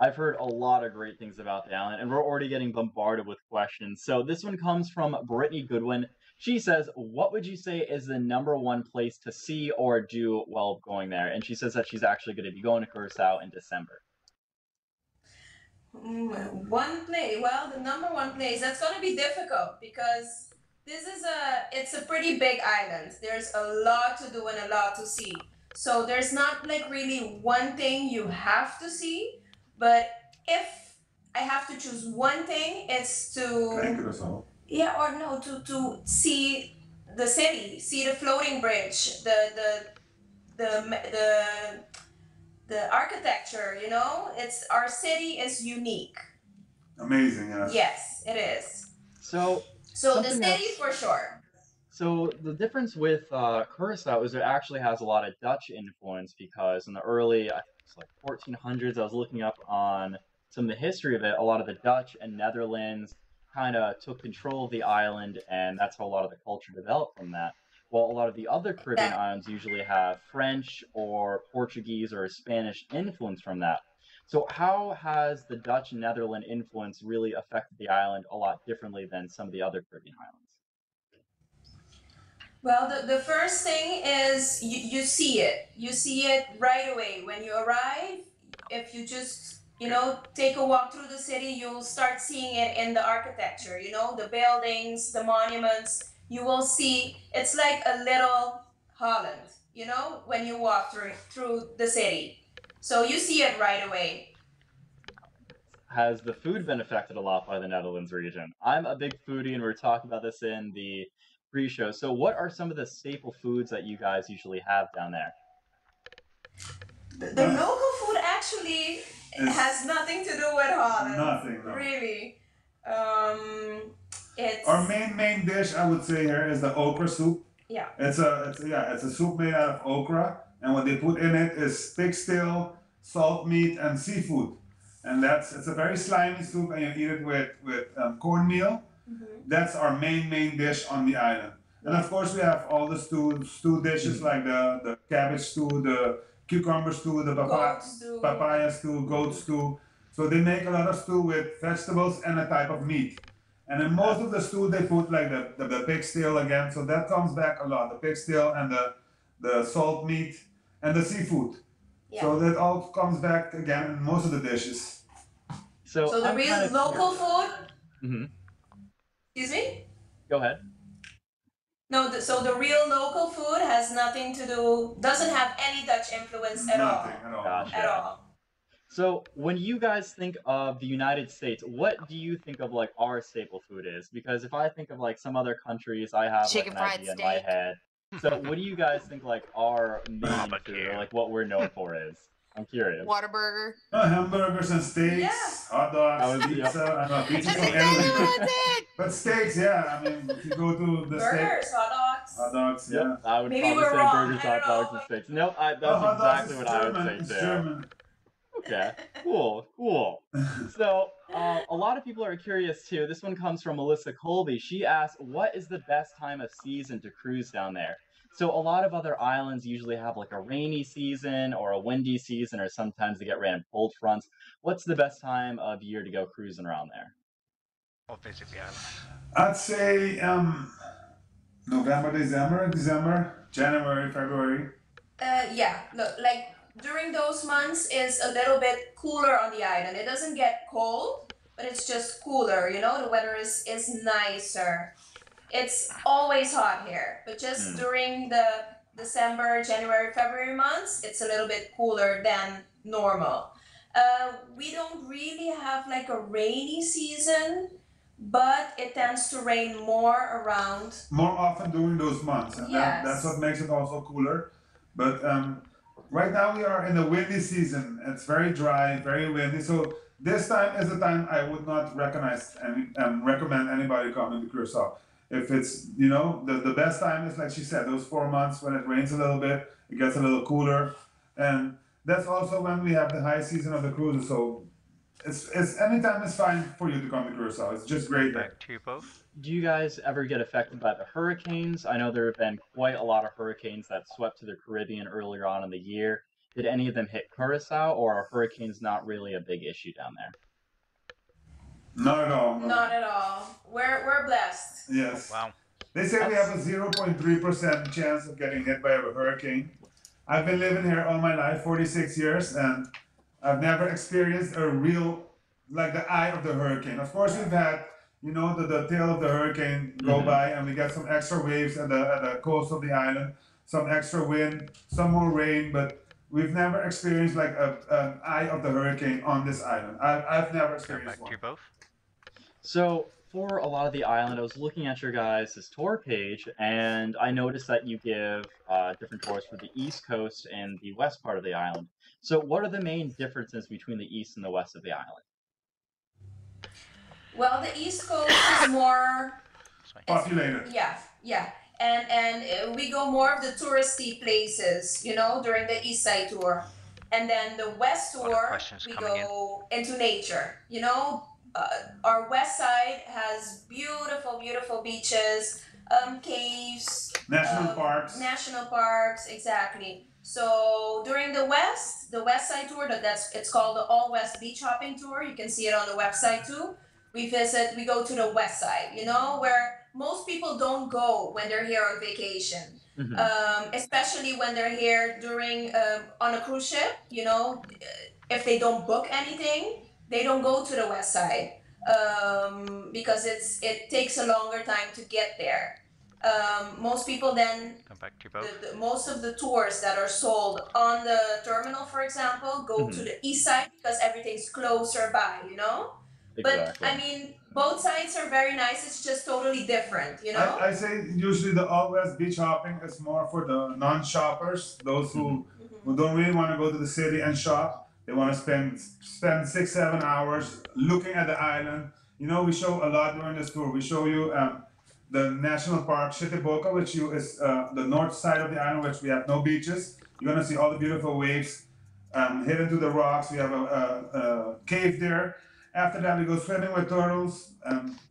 I've heard a lot of great things about the island, and we're already getting bombarded with questions. So this one comes from Brittany Goodwin. She says, what would you say is the -- place to see or do while going there? And she says that she's actually going to be going to Curacao in December.
One place. Well, the #1 place, that's going to be difficult because it's a pretty big island. There's a lot to do and a lot to see. So there's not like really one thing you have to see, but if I have to choose one thing, it's to to see the city, see the floating bridge, the architecture. You know, our city is unique.
Amazing, yes.
Yes, it is.
So
the city for sure.
So the difference with Curacao is it actually has a lot of Dutch influence, because in the early, I think it's like 1400s, I was looking up on some of the history of it. A lot of the Dutch and Netherlands kind of took control of the island, and that's how a lot of the culture developed from that. While a lot of the other Caribbean islands usually have French or Portuguese or Spanish influence from that. So how has the Dutch and Netherlands influence really affected the island a lot differently than some of the other Caribbean islands?
Well, the first thing is you see it. You see it right away. When you arrive, if you just, take a walk through the city, you'll start seeing it in the architecture, the buildings, the monuments. You will see, it's like a little Holland, when you walk through the city. So you see it right away.
Has the food been affected a lot by the Netherlands region? I'm a big foodie, and we were talking about this in the pre-show. So what are some of the staple foods that you guys usually have down there?
The local food actually has nothing to do with Holland.
Nothing, no.
Really. It's
our main dish, I would say, here is the okra soup.
Yeah.
It's a soup made out of okra, and what they put in it is pig still, salt meat, and seafood. And it's a very slimy soup, and you eat it with cornmeal. Mm-hmm. That's our main dish on the island. And of course we have all the stew dishes like the cabbage stew, the cucumber stew, the papaya stew, goat stew. So they make a lot of stew with vegetables and a type of meat. And in most of the stew they put like the pig still again. So that comes back a lot. The pig still and the salt meat and the seafood. Yeah. So that all comes back again in most of the dishes.
So the real local food.
Mm-hmm.
Excuse me?
Go ahead.
No, so the real local food has nothing to do, doesn't have any Dutch influence at all.
Nothing at all.
Gotcha.
At all.
So when you guys think of the United States, what do you think of like our staple food is? Because if I think of like some other countries, I have like
Chicken
an
fried
idea in my
steak.
head. So what do you guys think like our main food or like what we're known for is? I'm curious.
Whataburger.
Hamburgers and steaks, hot dogs, pizza. I know pizza from Italy. But steaks, yeah. I mean, if you go to the
Burgers,
steak,
hot dogs.
hot dogs,
Yep,
yeah.
I would
Maybe
probably
we're
say
wrong.
burgers,
I
hot
don't
dogs,
know.
and steaks. Nope,
Oh,
that's
hot dogs
exactly
is
what I would
German.
say
It's
too.
German.
Okay, cool. So, a lot of people are curious too. This one comes from Melissa Colby. She asked, what is the best time of season to cruise down there? So, a lot of other islands usually have like a rainy season or a windy season, or sometimes they get random cold fronts. What's the best time of year to go cruising around there?
Or visit the island.
I'd say November, December, January, February.
Yeah, look, like during those months is a little bit cooler on the island. It doesn't get cold, but it's just cooler, you know, the weather is nicer. It's always hot here, but just during the December, January, February months, it's a little bit cooler than normal. We don't really have like a rainy season, but it tends to rain more around.
More often during those months, and that's what makes it also cooler. But right now we are in the windy season. It's very dry, very windy. So this time is the time I would not recommend anybody coming to Curacao. If it's the best time is like she said, those 4 months when it rains a little bit, it gets a little cooler, and that's also when we have the high season of the cruises. So it's anytime is fine for you to come to Curacao. It's just great there.
Back to you both.
Do you guys ever get affected by the hurricanes? I know there have been quite a lot of hurricanes that swept to the Caribbean earlier on in the year. Did any of them hit Curacao, or are hurricanes not really a big issue down there?
Not at all. No.
Not at all. We're blessed.
Yes.
Wow.
They say we have a 0.3% chance of getting hit by a hurricane. I've been living here all my life, 46 years, and I've never experienced a real, like the eye of the hurricane. Of course, we've had, the tail of the hurricane go by, and we get some extra waves at the coast of the island, some extra wind, some more rain, but we've never experienced like an eye of the hurricane on this island. I've never experienced
Back
one.
to you both.
So, for a lot of the island, I was looking at your guys' tour page, and I noticed that you give different tours for the east coast and the west part of the island. So, what are the main differences between the east and the west of the island?
Well, the East Coast is more
populated.
Yeah, and we go more of the touristy places, during the East Side tour, and then the West tour we go into nature. Our West Side has beautiful, beautiful beaches, caves, national parks, exactly. So during the West Side tour, it's called the All West Beach Hopping Tour. You can see it on the website too. We go to the West Side, where most people don't go when they're here on vacation. Especially when they're here during on a cruise ship. If they don't book anything, they don't go to the West Side because it takes a longer time to get there. Most people then
come back to you both.
Most of the tours that are sold on the terminal, for example, go to the East Side because everything's closer by.
Exactly.
But I mean, both sides are very nice. It's just totally different.
I say usually the All West beach hopping is more for the non-shoppers, those who don't really want to go to the city and shop. They want to spend 6-7 hours looking at the island. We show a lot during this tour. We show you the national park Shitiboka, which is the north side of the island, which we have no beaches. You're gonna see all the beautiful waves hidden to the rocks. We have a cave there. After that, we go swimming with turtles.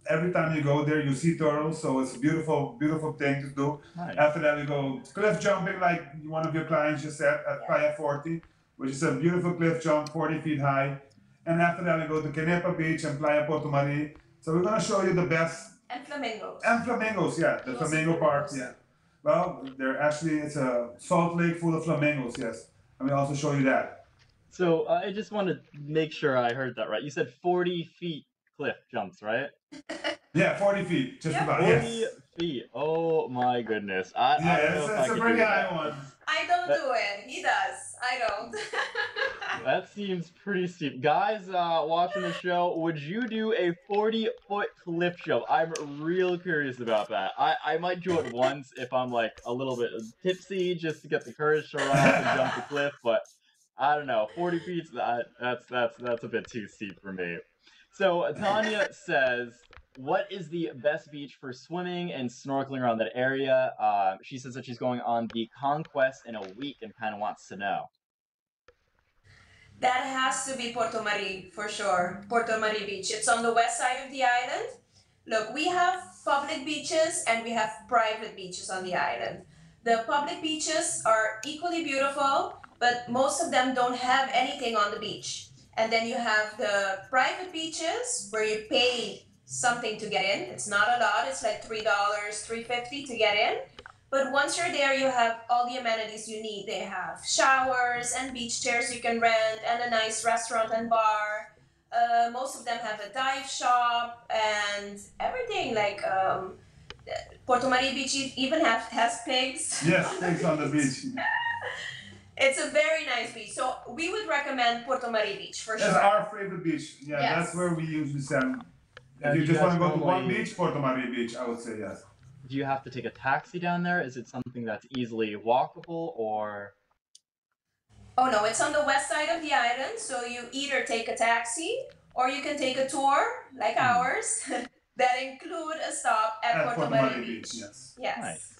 Every time you go there, you see turtles, so it's a beautiful, beautiful thing to do.
Nice.
After that, we go cliff jumping, like one of your clients just said, at Playa 40, which is a beautiful cliff jump, 40 feet high. And after that, we go to Canepa Beach and Playa Porto Mari. So we're gonna show you the best.
And flamingos.
And flamingos, yeah, the flamingo park, yeah. Well, it's a salt lake full of flamingos, yes. And we also show you that.
So I just want to make sure I heard that right. You said 40 feet cliff jumps, right?
Yeah, 40 feet, just about.
40 feet. Oh my goodness. I don't know if I
it's
could
a pretty
do
high
that.
one.
I don't do it. He does. I don't.
That seems pretty steep. Guys watching the show, would you do a 40-foot cliff jump? I'm real curious about that. I might do it once if I'm like a little bit tipsy just to get the courage to run off and jump the cliff, but I don't know. 40 feet, that's a bit too steep for me. So Tanya says, what is the best beach for swimming and snorkeling around that area? She says that she's going on the Conquest in a week and kind of wants to know.
That has to be Porto Mari, for sure. Porto Mari Beach. It's on the west side of the island. Look, we have public beaches and we have private beaches on the island. The public beaches are equally beautiful, but most of them don't have anything on the beach. And then you have the private beaches where you pay something to get in. It's not a lot, it's like $3, $3.50 to get in. But once you're there, you have all the amenities you need. They have showers and beach chairs you can rent and a nice restaurant and bar. Most of them have a dive shop and everything. Like Porto Mari Beach even has pigs.
Yes, pigs on the beach.
It's a very nice beach. So we would recommend Porto Mari Beach for sure.
That's our favorite beach. Yeah,
yes.
That's where we usually send. If you just want to go to one beach, Porto Mari Beach, I would say yes.
Do you have to take a taxi down there? Is it something that's easily walkable, or?
Oh no, it's on the west side of the island, so you either take a taxi or you can take a tour like ours that include a stop at Porto Mari Beach.
Yes.
Yes.
Nice.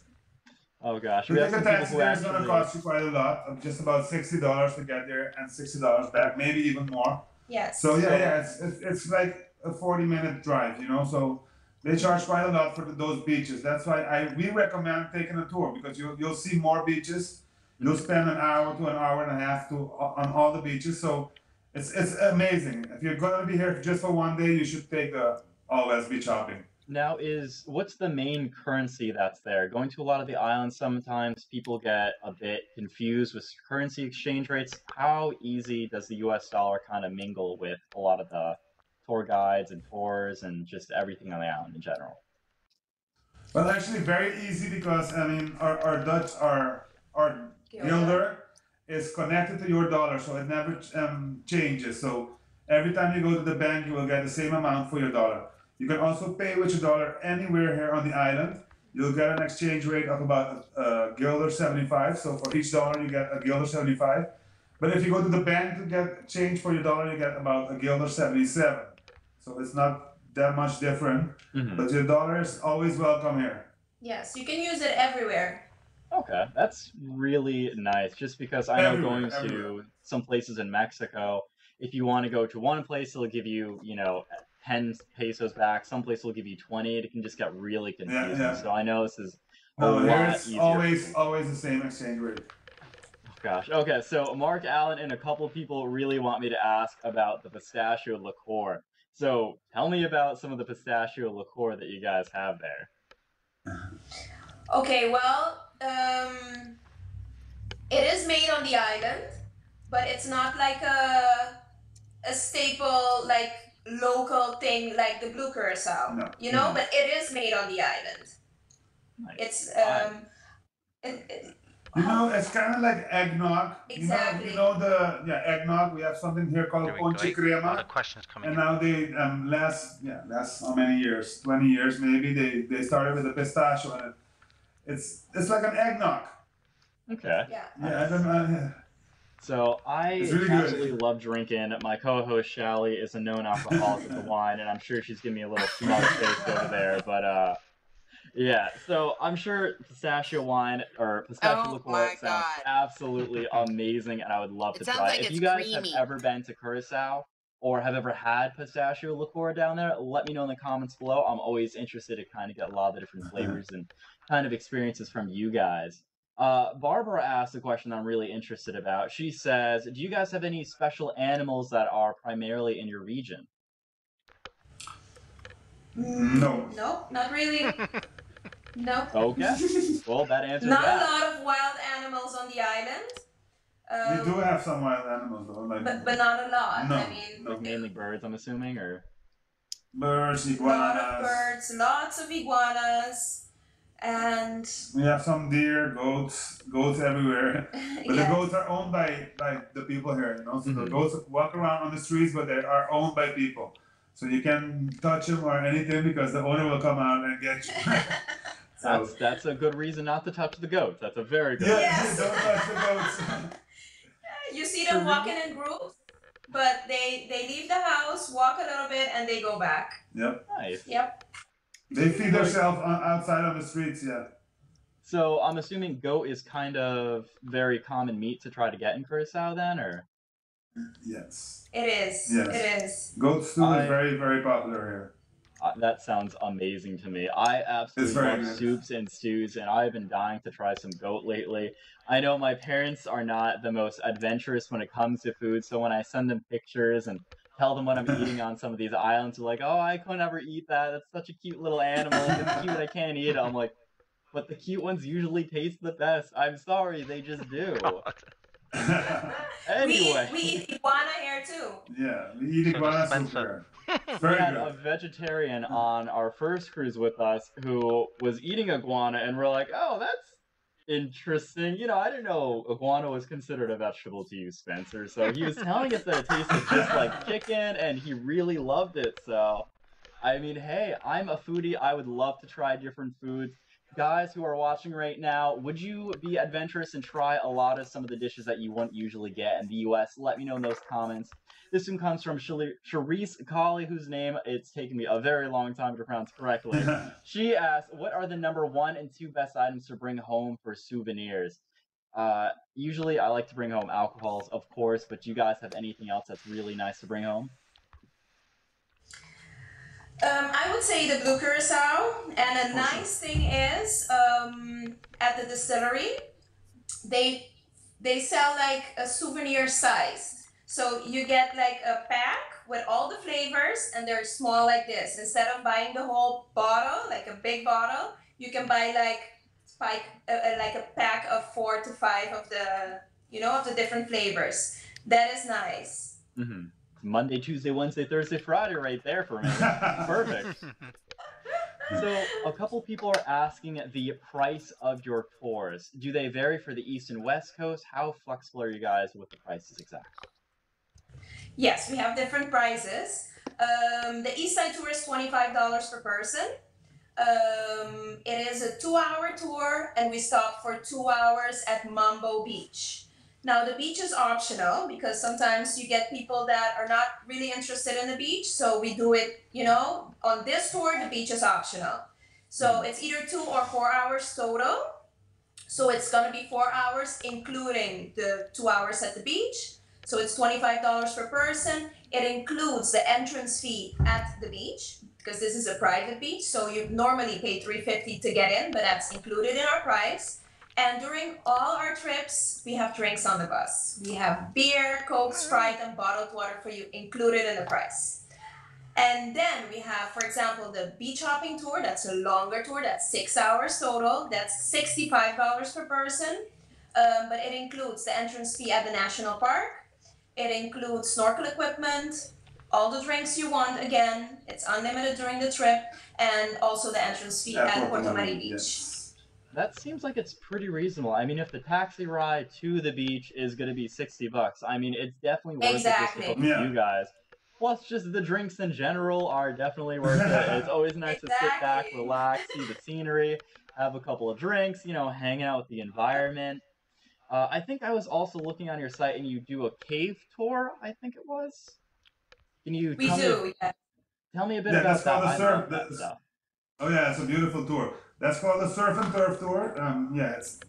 Oh gosh.
To take a taxi there is going to cost you quite a lot, just about $60 to get there and $60 back, maybe even more.
Yes.
So yeah, it's like a 40-minute drive, you know, so they charge quite a lot for those beaches. That's why we recommend taking a tour, because you'll see more beaches. You'll spend an hour to an hour and a half on all the beaches. So it's amazing. If you're going to be here just for one day, you should take the all-west beach hopping.
Now, what's the main currency that's there? Going to a lot of the islands, sometimes people get a bit confused with currency exchange rates. How easy does the US dollar kind of mingle with a lot of the tour guides and tours and just everything on the island in general?
Well, actually, very easy, because I mean, our Dutch, our guilder is connected to your dollar, so it never changes. So every time you go to the bank, you will get the same amount for your dollar. You can also pay with your dollar anywhere here on the island. You'll get an exchange rate of about a guilder 75. So for each dollar, you get a guilder 75. But if you go to the bank to get change for your dollar, you get about a guilder 77. So it's not that much different, but your dollar is always welcome here.
Yes, you can use it everywhere.
Okay, that's really nice, just because I know going to some places in Mexico, if you want to go to one place, it'll give you, 10 pesos back. Some place will give you 20. It can just get really confusing. Yeah. So I know this is a lot easier.
Always the same exchange rate.
Oh, gosh. Okay, so Mark Allen and a couple people really want me to ask about the pistachio liqueur. So tell me about some of the pistachio liqueur that you guys have there.
Okay, well, it is made on the island, but it's not like a staple, like local thing like the blue curacao.
No.
You know, but it is made on the island. Nice. It's
it's kind of like eggnog.
Exactly.
You know the eggnog. We have something here called ponche crema.
The questions coming.
And now they last how many years? 20 years maybe. They started with the pistachio, and it's like an eggnog.
Okay.
Yeah.
Yeah, I don't know.
So I really absolutely love drinking. My co-host Shally is a known alcoholic of the wine, and I'm sure she's giving me a little smug face over there. But yeah, so I'm sure pistachio wine or pistachio liqueur sounds absolutely amazing, and I would love to try it. If you guys have ever been to Curacao or have ever had pistachio liqueur down there, let me know in the comments below. I'm always interested to kind of get a lot of the different flavors and kind of experiences from you guys. Barbara asked a question I'm really interested about. She says, do you guys have any special animals that are primarily in your region?
No.
No, not really. No.
Okay. Well, that answers
not
that.
Not a lot of wild animals on the island.
We do have some wild animals, though.
But not a lot.
No.
I mean,
like mainly birds, I'm assuming, or?
Birds, iguanas.
A lot of birds, lots of iguanas. And
we have some deer, goats everywhere. But
yes.
the goats are owned by the people here, you know. So the goats walk around on the streets, but they are owned by people. So you can touch them or anything because the owner will come out and get you.
So, that's a good reason not to touch the goats. That's a very good
reason.
Yes.
Don't touch the goats.
You see them walking in groups, but they leave the house, walk a little bit, and they go back.
Yep.
Nice.
Yep.
They feed themselves outside on the streets, yeah.
So I'm assuming goat is kind of very common meat to try to get in Curacao then, or?
Yes.
It is.
Yes.
It is.
Goat stew is very, very popular here.
That sounds amazing to me. I absolutely love soups and stews, and I've been dying to try some goat lately. I know my parents are not the most adventurous when it comes to food, so when I send them pictures and tell them what I'm eating on some of these islands, they're like, "Oh, I could never eat that. That's such a cute little animal. It's cute, I can't eat it." I'm like, "But the cute ones usually taste the best. I'm sorry, they just do." Anyway.
We eat iguana here too.
Yeah, we eat iguana soup here.
We had a vegetarian on our first cruise with us who was eating iguana, and we're like, "Oh, that's interesting. You know, I didn't know iguana was considered a vegetable to you, Spencer." So he was telling us that it tasted just like chicken, and he really loved it. So, I mean, hey, I'm a foodie. I would love to try different foods. Guys who are watching right now, would you be adventurous and try a lot of some of the dishes that you wouldn't usually get in the US? Let me know in those comments. This one comes from Charisse Colley, whose name it's taken me a very long time to pronounce correctly. She asked, what are the number 1 and 2 best items to bring home for souvenirs? Usually I like to bring home alcohols, of course, but do you guys have anything else that's really nice to bring home?
I would say the blue curacao, and a nice thing is at the distillery, they sell like a souvenir size. So you get like a pack with all the flavors, and they're small like this. Instead of buying the whole bottle, like a big bottle, you can buy like a pack of 4 to 5 of the of the different flavors. That is nice.
Mm-hmm. Monday, Tuesday, Wednesday, Thursday, Friday right there for me. Perfect. So a couple people are asking the price of your tours. Do they vary for the East and West Coast? How flexible are you guys with the prices exactly?
Yes, we have different prices. The East Side tour is $25 per person. It is a 2-hour tour, and we stop for 2 hours at Mambo Beach. Now, the beach is optional because sometimes you get people that are not really interested in the beach. So we do it, on this tour, the beach is optional. So it's either 2 or 4 hours total. So it's going to be 4 hours, including the 2 hours at the beach. So it's $25 per person. It includes the entrance fee at the beach because this is a private beach. So you normally pay $350 to get in, but that's included in our price. And during all our trips, we have drinks on the bus. We have beer, Coke, Sprite, and bottled water for you included in the price. And then we have, for example, the beach hopping tour. That's a longer tour. That's 6 hours total. That's $65 per person. But it includes the entrance fee at the national park. It includes snorkel equipment, all the drinks you want. Again, it's unlimited during the trip. And also the entrance fee at Puerto Mari Beach. Yes.
That seems like it's pretty reasonable. I mean, if the taxi ride to the beach is going to be $60, I mean, it's definitely worth it just to book with you guys. Plus, just the drinks in general are definitely worth it. It's always nice to sit back, relax, see the scenery, have a couple of drinks, hang out with the environment. I think I was also looking on your site, and you do a cave tour, I think it was? Can you tell me a bit about that? I love that stuff.
Oh yeah, it's a beautiful tour. That's called the Surf and Turf Tour. It's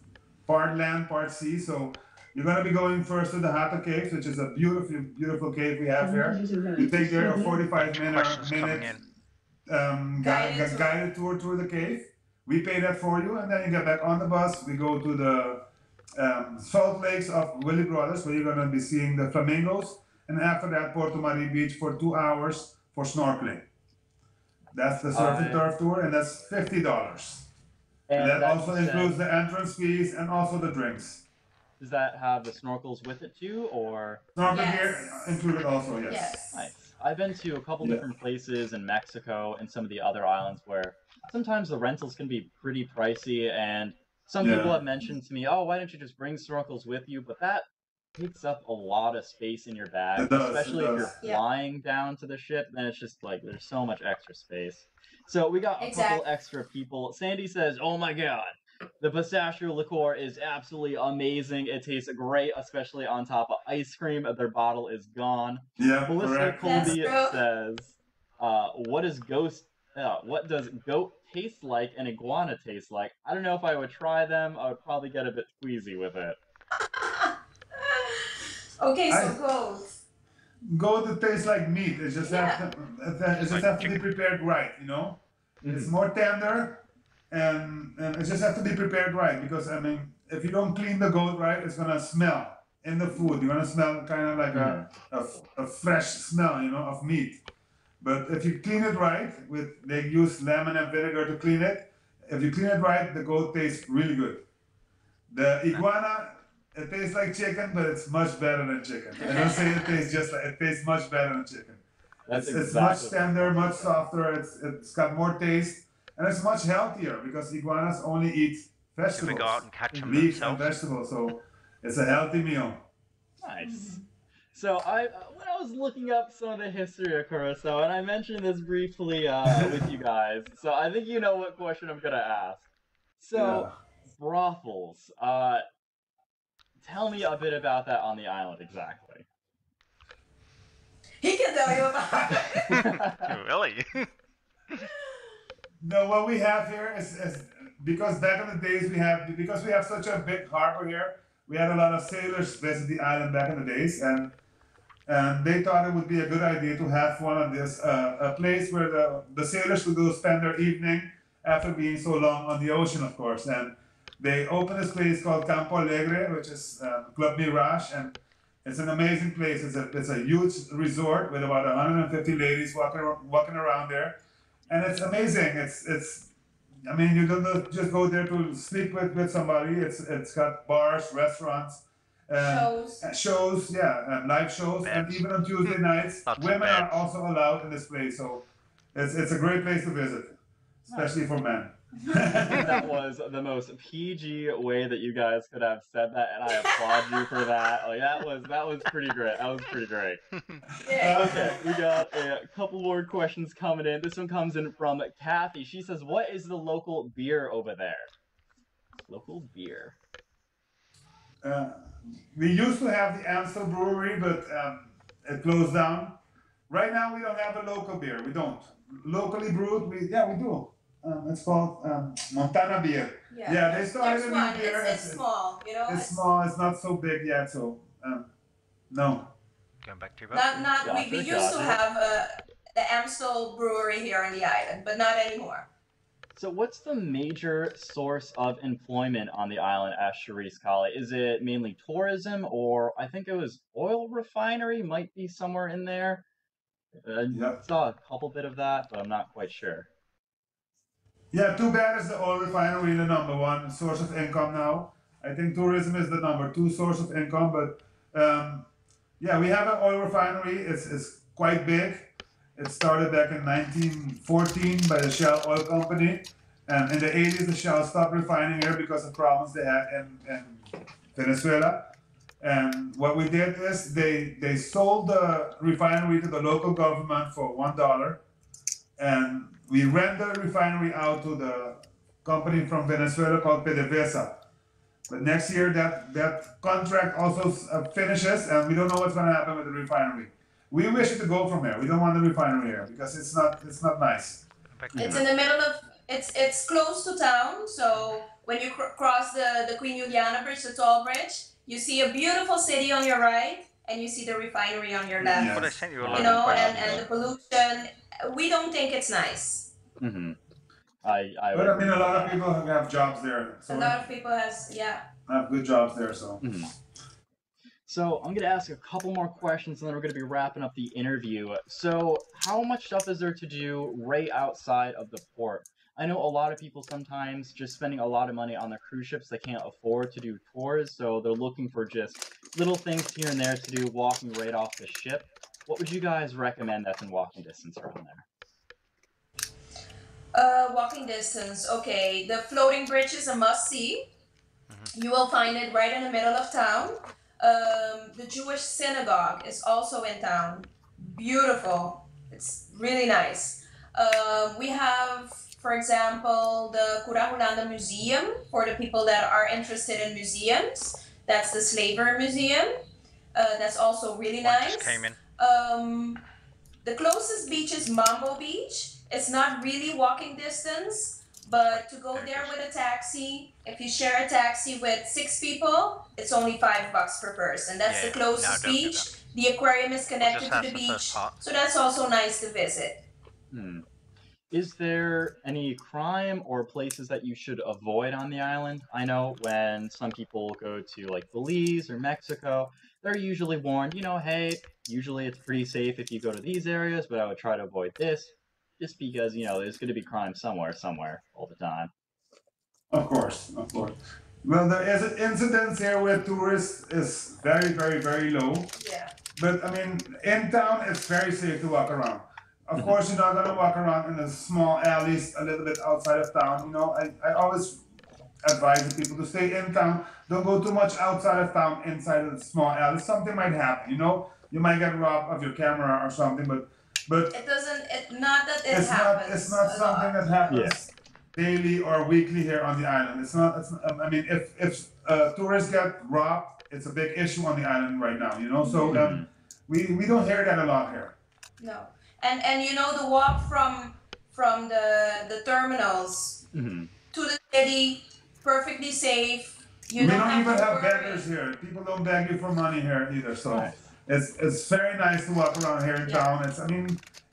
part land, part sea. So you're going to be going first to the Hatta Caves, which is a beautiful, beautiful cave we have here. You take there a 45-minute guided tour through the cave. We pay that for you, and then you get back on the bus. We go to the salt lakes of Willie Brothers, where you're going to be seeing the flamingos. And after that, Puerto Mari Beach for 2 hours for snorkeling. That's the Surf and Turf Tour, and that's $50. And that also includes the entrance fees and also the drinks.
Does that have the snorkels with it too, or?
Snorkel gear included also, yes.
Nice. I've been to a couple different places in Mexico and some of the other islands where sometimes the rentals can be pretty pricey, and some people have mentioned to me, oh, why don't you just bring snorkels with you? But that takes up a lot of space in your bag, especially if you're flying down to the ship. Then it's just like there's so much extra space. So we got a couple extra people. Sandy says, oh my god, the pistachio liqueur is absolutely amazing. It tastes great, especially on top of ice cream. Their bottle is gone.
Yeah,
Melissa Colby says, what does goat taste like and iguana taste like? I don't know if I would try them. I would probably get a bit queasy with it.
Okay, so goat.
Goat tastes like meat. It just have to be prepared right, you know? It's more tender, and it just has to be prepared right, because I mean, if you don't clean the goat right, it's gonna smell in the food. You're gonna smell kind of like a fresh smell, you know, of meat. But if you clean it right, they use lemon and vinegar to clean it. If you clean it right, the goat tastes really good. The iguana, it tastes like chicken, but it's much better than chicken. I don't say it tastes much better than chicken. It's much tender, much softer. It's got more taste, and it's much healthier because iguanas only eat vegetables,
they go out and catch them
leaves
themselves.
and vegetables. So it's a healthy meal.
Nice. So when I was looking up some of the history of Curacao, and I mentioned this briefly with you guys, so I think you know what question I'm gonna ask. So brothels. Tell me a bit about that on the island exactly.
He can tell you about it.
Really?
No, what we have here is because back in the days we have such a big harbor here. We had a lot of sailors visit the island back in the days, and they thought it would be a good idea to have one of this a place where the sailors could go spend their evening after being so long on the ocean, of course. And they opened this place called Campo Alegre, which is Club Mirage, and it's an amazing place. It's a huge resort with about 150 ladies walking around there, and it's amazing. I mean, you don't just go there to sleep with somebody. It's got bars, restaurants, shows, and live shows, and even on Tuesday nights, women are also allowed in this place. So it's a great place to visit, especially for men.
That was the most PG way that you guys could have said that, and I applaud you for that. Like that was pretty great. That was pretty great. Okay, we got a couple more questions coming in. This one comes in from Kathy. She says, "What is the local beer over there?" Local beer.
We used to have the Amstel Brewery, but it closed down. Right now, we don't have a local beer. We don't. Locally brewed, we do. It's called Montana beer. Yeah, they started a new beer.
It's small, you know.
It's small. It's not so big yet, so no.
Going back to your
boat. We used to have the Amstel Brewery here on the island, but not anymore.
So what's the major source of employment on the island at Charisse Kali? Is it mainly tourism, or I think it was oil refinery might be somewhere in there? I saw a couple bit of that, but I'm not quite sure.
Yeah, too bad is the oil refinery the number one source of income now. I think tourism is the number two source of income, but we have an oil refinery. It's quite big. It started back in 1914 by the Shell Oil Company, and in the 80s the Shell stopped refining here because of problems they had in Venezuela. And what we did is they sold the refinery to the local government for $1, and we rent the refinery out to the company from Venezuela called PDVSA. But next year that contract also finishes, and we don't know what's going to happen with the refinery. We wish it to go from here. We don't want the refinery here because it's not nice.
It's in the middle of it's close to town. So when you cross the Queen Juliana Bridge, the tall bridge, you see a beautiful city on your right, and you see the refinery on your left.
Yes.
But I sent you a lot
you know, and the pollution. We don't think it's nice.
Mm-hmm.
But I mean, a lot of people have jobs there. So
a lot of people
have good jobs there. So.
Mm-hmm. So I'm going to ask a couple more questions, and then we're going to be wrapping up the interview. So how much stuff is there to do right outside of the port? I know a lot of people sometimes just spending a lot of money on their cruise ships, they can't afford to do tours, so they're looking for just little things here and there to do walking right off the ship. What would you guys recommend that's in walking distance around there?
Walking distance. Okay, the floating bridge is a must-see. You will find it right in the middle of town. The Jewish synagogue is also in town. Beautiful. It's really nice. We have, for example, the Kurahulanda Museum for the people that are interested in museums. That's the Slaver Museum. That's also really nice.
Just came in.
The closest beach is Mambo Beach. It's not really walking distance, but to go there with a taxi, if you share a taxi with 6 people, it's only $5 per person. That's the closest beach. The aquarium is connected to the beach, so that's also nice to visit.
Is there any crime or places that you should avoid on the island? I know when some people go to like Belize or Mexico, they're usually warned, hey, usually it's pretty safe if you go to these areas, but I would try to avoid this, just because, there's going to be crime somewhere, all the time.
Of course. Well, the incidence here with tourists is very, very, very low.
Yeah.
But I mean, in town, it's very safe to walk around. Of course, you're not gonna walk around in the small alleys a little bit outside of town. I always advise the people to stay in town. Don't go too much outside of town, inside of the small alleys. Something might happen. You might get robbed of your camera or something. But
it doesn't. Not that it happens.
It's not something that happens daily or weekly here on the island. It's not. I mean, if tourists get robbed, it's a big issue on the island right now. So we don't hear that a lot here.
No. And the walk from the terminals to the city, perfectly safe.
We don't even have beggars here. People don't beg you for money here either. So it's very nice to walk around here in town.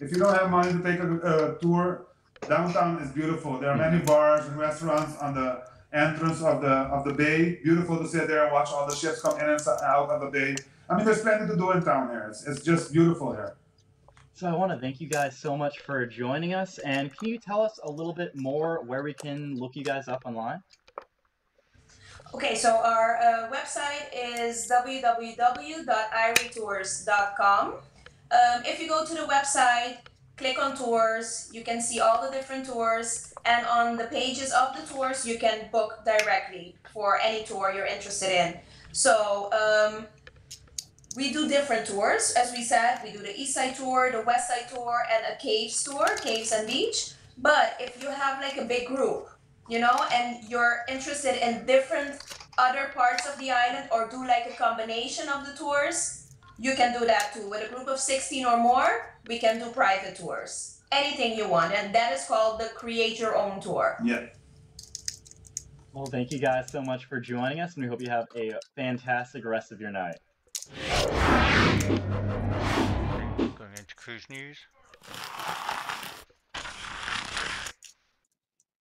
If you don't have money to take a tour, downtown is beautiful. There are many bars and restaurants on the entrance of the bay. Beautiful to sit there and watch all the ships come in and out of the bay. I mean, there's plenty to do in town here. It's just beautiful here.
So I want to thank you guys so much for joining us, and can you tell us a little bit more where we can look you guys up online?
Okay, so our website is www.iritours.com. If you go to the website, click on tours, you can see all the different tours, and on the pages of the tours, you can book directly for any tour you're interested in. So, we do different tours. As we said, we do the East Side Tour, the West Side Tour, and a Caves Tour, Caves and Beach. But if you have like a big group, and you're interested in different other parts of the island or do like a combination of the tours, you can do that too. With a group of 16 or more, we can do private tours. Anything you want, and that is called the Create Your Own Tour.
Yeah.
Well, thank you guys so much for joining us, and we hope you have a fantastic rest of your night.
Going into cruise news.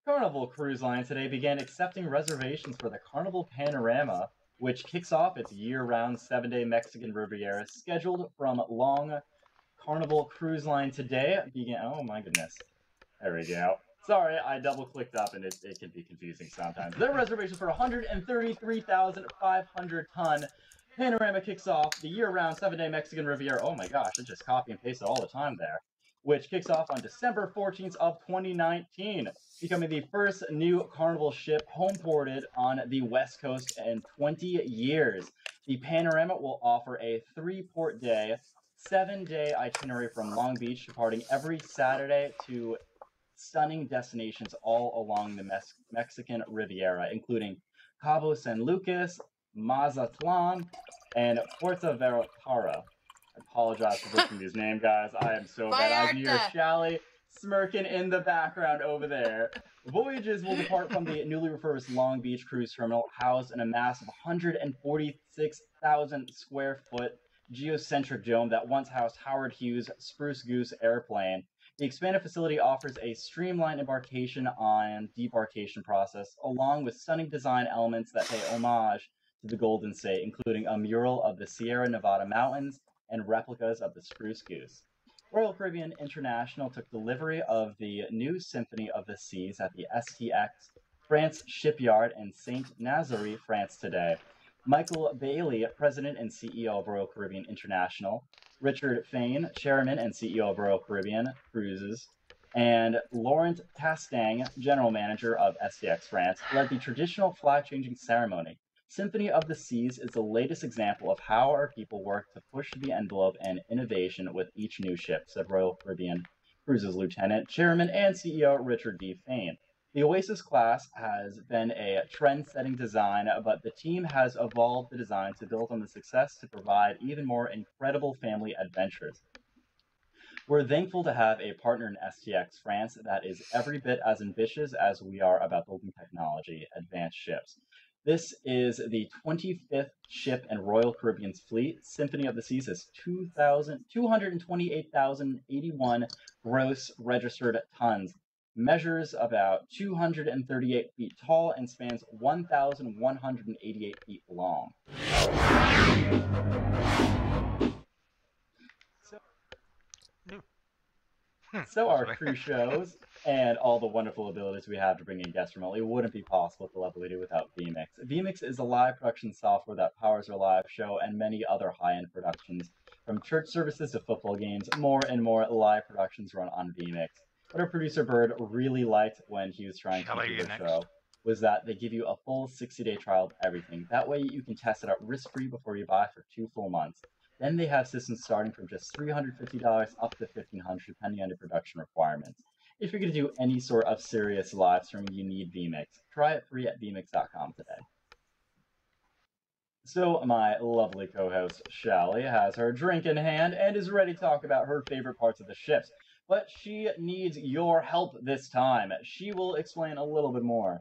Carnival Cruise Line today began accepting reservations for the Carnival Panorama, which kicks off its year-round 7-day Mexican Riviera, scheduled from Long Carnival Cruise Line today. Oh my goodness. There we go. Sorry, I double-clicked up and it can be confusing sometimes. Their reservation for 133,500 ton Panorama kicks off the year-round 7-day Mexican Riviera. Oh my gosh, I just copy and pasted all the time there. Which kicks off on December 14th of 2019, becoming the first new Carnival ship home-ported on the West Coast in 20 years. The Panorama will offer a 3-port day, 7-day itinerary from Long Beach, departing every Saturday to stunning destinations all along the Mexican Riviera, including Cabo San Lucas, Mazatlan, and Puerto Vallarta. I apologize for butchering these names, guys. I am so bad. I hear Shally smirking in the background over there. Voyages will depart from the newly refurbished Long Beach Cruise Terminal, housed in a massive 146,000 square foot geocentric dome that once housed Howard Hughes' Spruce Goose airplane. The expanded facility offers a streamlined embarkation and debarkation process, along with stunning design elements that pay homage to the Golden State, including a mural of the Sierra Nevada mountains and replicas of the Spruce Goose. Royal Caribbean International took delivery of the new Symphony of the Seas at the STX France shipyard in Saint-Nazaire, France today. Michael Bailey, President and CEO of Royal Caribbean International, Richard Fain, Chairman and CEO of Royal Caribbean Cruises, And Laurent Castang, general manager of STX France, led the traditional flag-changing ceremony. Symphony of the Seas is the latest example of how our people work to push the envelope and innovation with each new ship, said Royal Caribbean Cruises Lieutenant, Chairman, and CEO Richard D. Fain. The Oasis class has been a trend-setting design, but the team has evolved the design to build on the success to provide even more incredible family adventures. We're thankful to have a partner in STX France that is every bit as ambitious as we are about building technology, advanced ships. This is the 25th ship in Royal Caribbean's fleet. Symphony of the Seas has 228,081 gross registered tons, measures about 238 feet tall, and spans 1,188 feet long. So our cruise shows and all the wonderful abilities we have to bring in guests remotely wouldn't be possible at the level we do without vMix. vMix is a live production software that powers our live show and many other high-end productions. From church services to football games, more and more live productions run on vMix. What our producer Bird really liked when he was trying to do the show was that they give you a full 60-day trial of everything. That way you can test it out risk-free before you buy for 2 full months. Then they have systems starting from just $350 up to $1,500, depending on your production requirements. If you're going to do any sort of serious live streaming, you need vMix. Try it free at vmix.com today. So my lovely co-host, Shally, has her drink in hand and is ready to talk about her favorite parts of the ships. But she needs your help this time. She will explain a little bit more.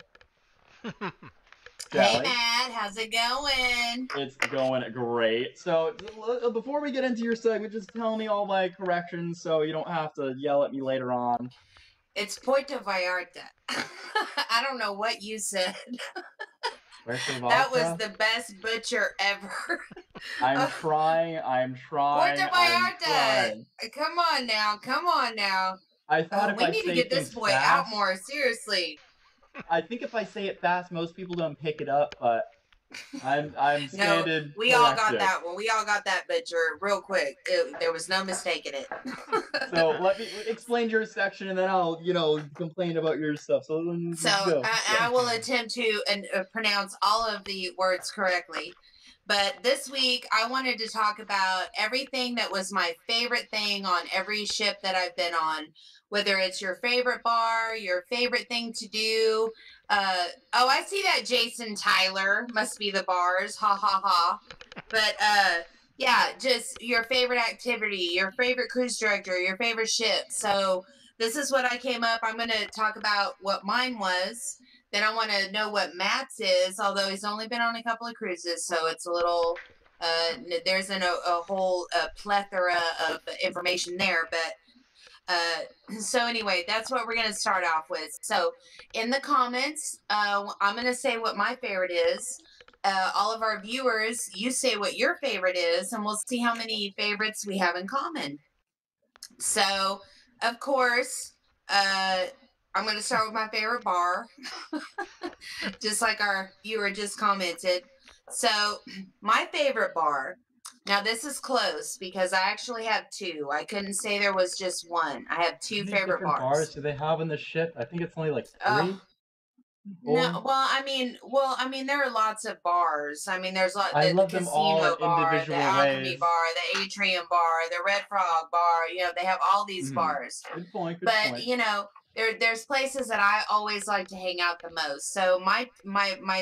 Hey, Matt, how's it going?
It's going great. So, before we get into your segment, just tell me all my corrections so you don't have to yell at me later on.
It's Puerto Vallarta. I don't know what you said. That was the best butcher ever.
I'm trying.
Puerto Vallarta. Come on now.
I thought
we need to get this boy out more, seriously.
I think if I say it fast, most people don't pick it up, but I'm stated.
No, we all got that one. We all got that butcher real quick. There was no mistaking it.
So let me explain your section, and then I'll, complain about your stuff. So
I will attempt to pronounce all of the words correctly. But this week, I wanted to talk about everything that was my favorite thing on every ship that I've been on. Whether it's your favorite bar, your favorite thing to do. I see that Jason Tyler must be the bars. Ha, ha, ha. But, yeah, just your favorite activity, your favorite cruise director, your favorite ship. So this is what I came up. I'm going to talk about what mine was. Then I want to know what Matt's is, although he's only been on a couple of cruises, so it's a little, there's a whole plethora of information there, but so anyway, that's what we're going to start off with. So in the comments, I'm going to say what my favorite is. All of our viewers, you say what your favorite is, and we'll see how many favorites we have in common. So, of course, I'm going to start with my favorite bar, just like our viewer just commented. So my favorite bar, now this is close because I actually have 2. I couldn't say there was just one. I have 2 favorite bars.
Do they have in the ship? I think it's only like 3.
No, I mean, there are lots of bars. I mean, there's lots.
I love them all in individual
the Alchemy
ways.
Bar, the Atrium Bar, the Red Frog Bar. They have all these bars.
Good point.
But there's places that I always like to hang out the most. So my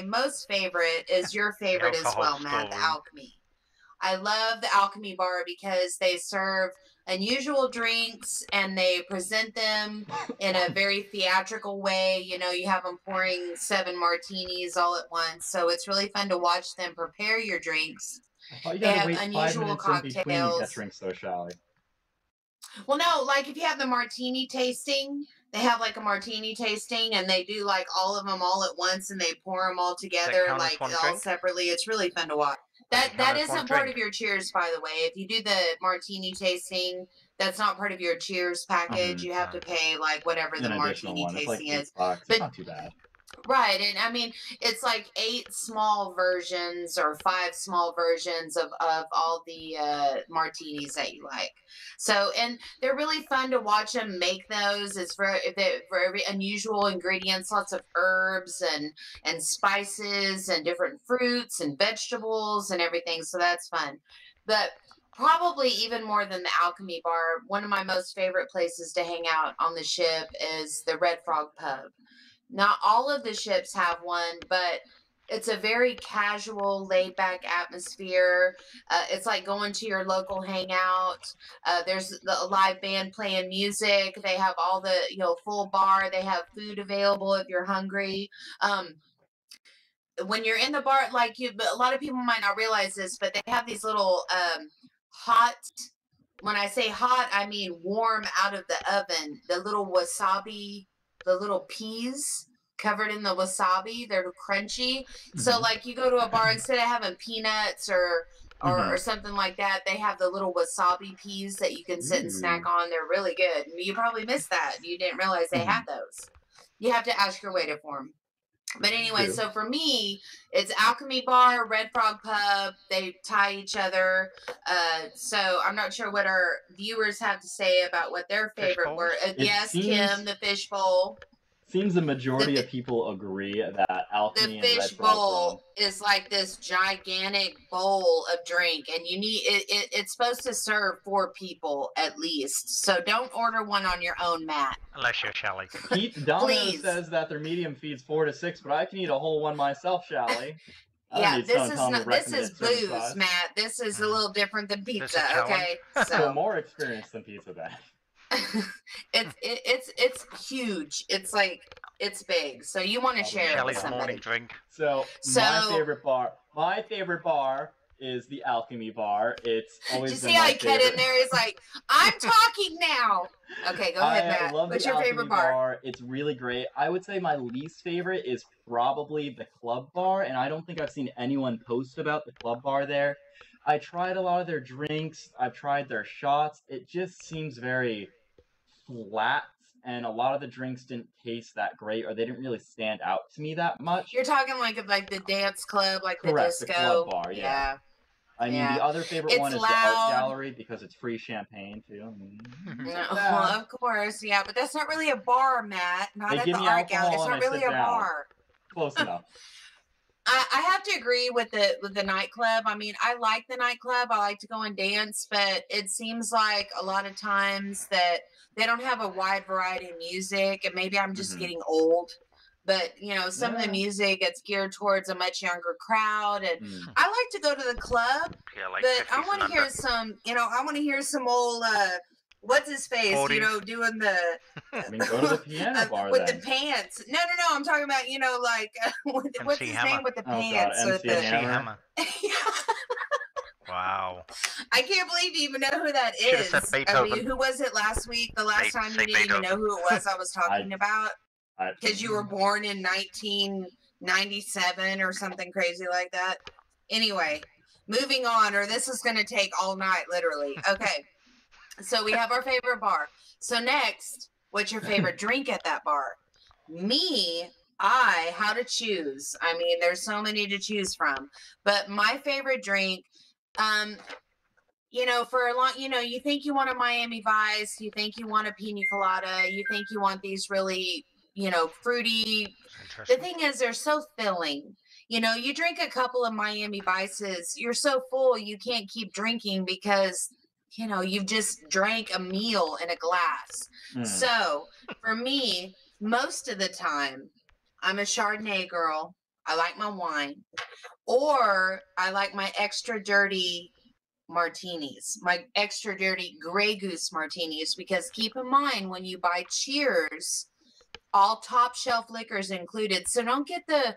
most favorite is your favorite as well, Matt, the Alchemy. I love the Alchemy Bar because they serve unusual drinks and they present them in a very theatrical way. You have them pouring 7 martinis all at once. So it's really fun to watch them prepare your drinks.
You gotta wait 5 minutes in between you get drinks, though, Shally.
Well, no, like if you have the martini tasting, they have like a martini tasting and they do like all of them all at once and they pour them all together, like all separately. It's really fun to watch. That isn't part of your cheers, by the way. If you do the martini tasting, that's not part of your cheers package. You have to pay like whatever the martini tasting is.
But not too bad.
Right, and I mean, it's like 8 small versions or 5 small versions of all the martinis that you like. So, and they're really fun to watch them make those. It's very unusual ingredients, lots of herbs and spices and different fruits and vegetables and everything. So that's fun. But probably even more than the Alchemy Bar, one of my most favorite places to hang out on the ship is the Red Frog Pub. Not all of the ships have one, but it's a very casual, laid back atmosphere. It's like going to your local hangout. There's a live band playing music. They have all the, full bar. They have food available if you're hungry. When you're in the bar, but a lot of people might not realize this, but they have these little hot. When I say hot, I mean warm out of the oven. The little wasabi, the little peas covered in the wasabi, they're crunchy. Mm-hmm. So like you go to a bar, instead of having peanuts or something like that, they have the little wasabi peas that you can sit and snack on. They're really good. You probably missed that. You didn't realize they had those. You have to ask your waiter for them. But anyway, so for me, it's Alchemy Bar, Red Frog Pub. They tie each other. So I'm not sure what our viewers have to say about what their favorite were. Yes, Kim, the fishbowl.
Seems the majority of people agree that Alchemy and Red Frog.
The fishbowl is like this gigantic bowl of drink, and you need it's supposed to serve 4 people at least. So don't order one on your own, Matt.
Unless you're Shelley.
Pete Domino says that their medium feeds 4 to 6, but I can eat a whole one myself, Shelley.
Yeah, this is booze, Matt. This is a little different than pizza. Okay,
so more experience than pizza, then.
It's huge. It's big. So you want to share it with somebody.
Drink.
So my favorite bar is the Alchemy Bar. It's always
Did you see how he cut in there? He's like, I'm talking now. Okay, go ahead, Matt. What's your favorite bar?
It's really great. I would say my least favorite is probably the Club Bar, and I don't think I've seen anyone post about the Club Bar there. I tried a lot of their drinks. I've tried their shots. It just seems very flat, and a lot of the drinks didn't taste that great, or they didn't really stand out to me that much.
You're talking like the dance club, like
Correct,
the disco.
The Club Bar, yeah. I mean, the other favorite one is the Art Gallery because it's free champagne too.
Well, of course, yeah, but that's not really a bar, Matt. Not at the Art Gallery. It's not really a bar.
Close enough.
I have to agree with the nightclub. I mean, I like the nightclub. I like to go and dance, but it seems like a lot of times that they don't have a wide variety of music, and maybe I'm just getting old. But some of the music gets geared towards a much younger crowd, and I like to go to the club.
Yeah, like
but I want to hear some. I want to hear some old. What's his face?
40s.
Doing the.
I mean, go to the piano bar
with
then.
the pants. No. I'm talking about like what's his name with the pants?
God, MC Hammer.
Wow.
I can't believe you even know who that is. I mean, who was it last week? The last time you didn't even know who it was I was talking about? Because you were born in 1997 or something crazy like that. Anyway, moving on, or this is going to take all night, literally. Okay. So we have our favorite bar. So next, what's your favorite drink at that bar? How to choose. I mean, there's so many to choose from. But my favorite drink, for a long, you think you want a Miami Vice, you think you want a pina colada, you think you want these really, fruity. The thing is, they're so filling. You drink a couple of Miami Vices, you're so full you can't keep drinking because, you've just drank a meal in a glass. So for me, most of the time, I'm a Chardonnay girl. I like my wine. Or I like my extra dirty martinis, my extra dirty Grey Goose martinis, because keep in mind when you buy Cheers, all top shelf liquors included. So don't get the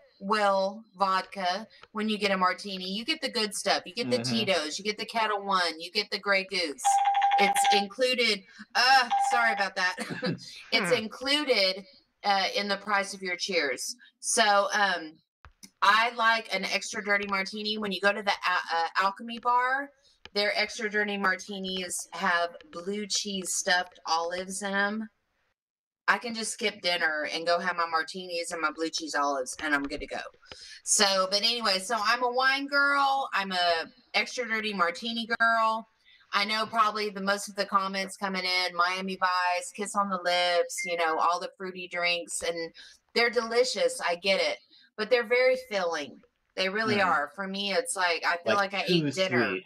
vodka when you get a martini. You get the good stuff. You get the Tito's. You get the Kettle One. You get the Grey Goose. It's included. Sorry about that. It's included in the price of your Cheers. So I like an extra dirty martini. When you go to the Alchemy Bar, their extra dirty martinis have blue cheese stuffed olives in them. I can just skip dinner and go have my martinis and my blue cheese olives, and I'm good to go. So, but anyway, so I'm a wine girl. I'm a extra dirty martini girl. I know probably the most of the comments coming in, Miami Vice, Kiss on the Lips, you know, all the fruity drinks, and they're delicious. I get it, but they're very filling. They really are. For me, it's like I feel like I ate dinner.
Sweet.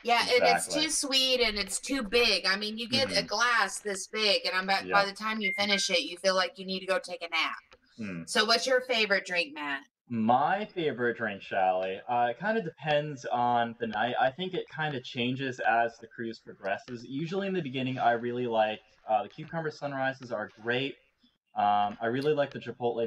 Yeah, and it's too sweet and it's too big. I mean, you get a glass this big, and by the time you finish it, you feel like you need to go take a nap. So, what's your favorite drink, Matt?
My favorite drink, Shally, it kind of depends on the night. I think it kind of changes as the cruise progresses. Usually in the beginning, I really like the cucumber sunrises are great. I really like the Chipotle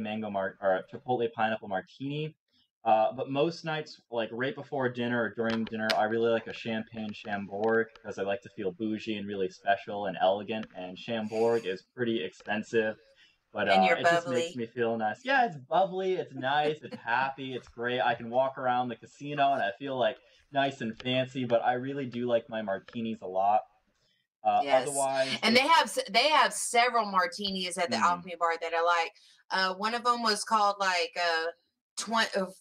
Chipotle pineapple martini. But most nights, like right before dinner or during dinner, I really like a champagne Chambord because I like to feel bougie and really special and elegant. And Chambord is pretty expensive, but it just makes me feel nice. Yeah, it's bubbly, it's nice, it's happy, it's great. I can walk around the casino and I feel like nice and fancy. But I really do like my martinis a lot.
Yes.
Otherwise,
and they have several martinis at the Alchemy Bar that I like. One of them was called like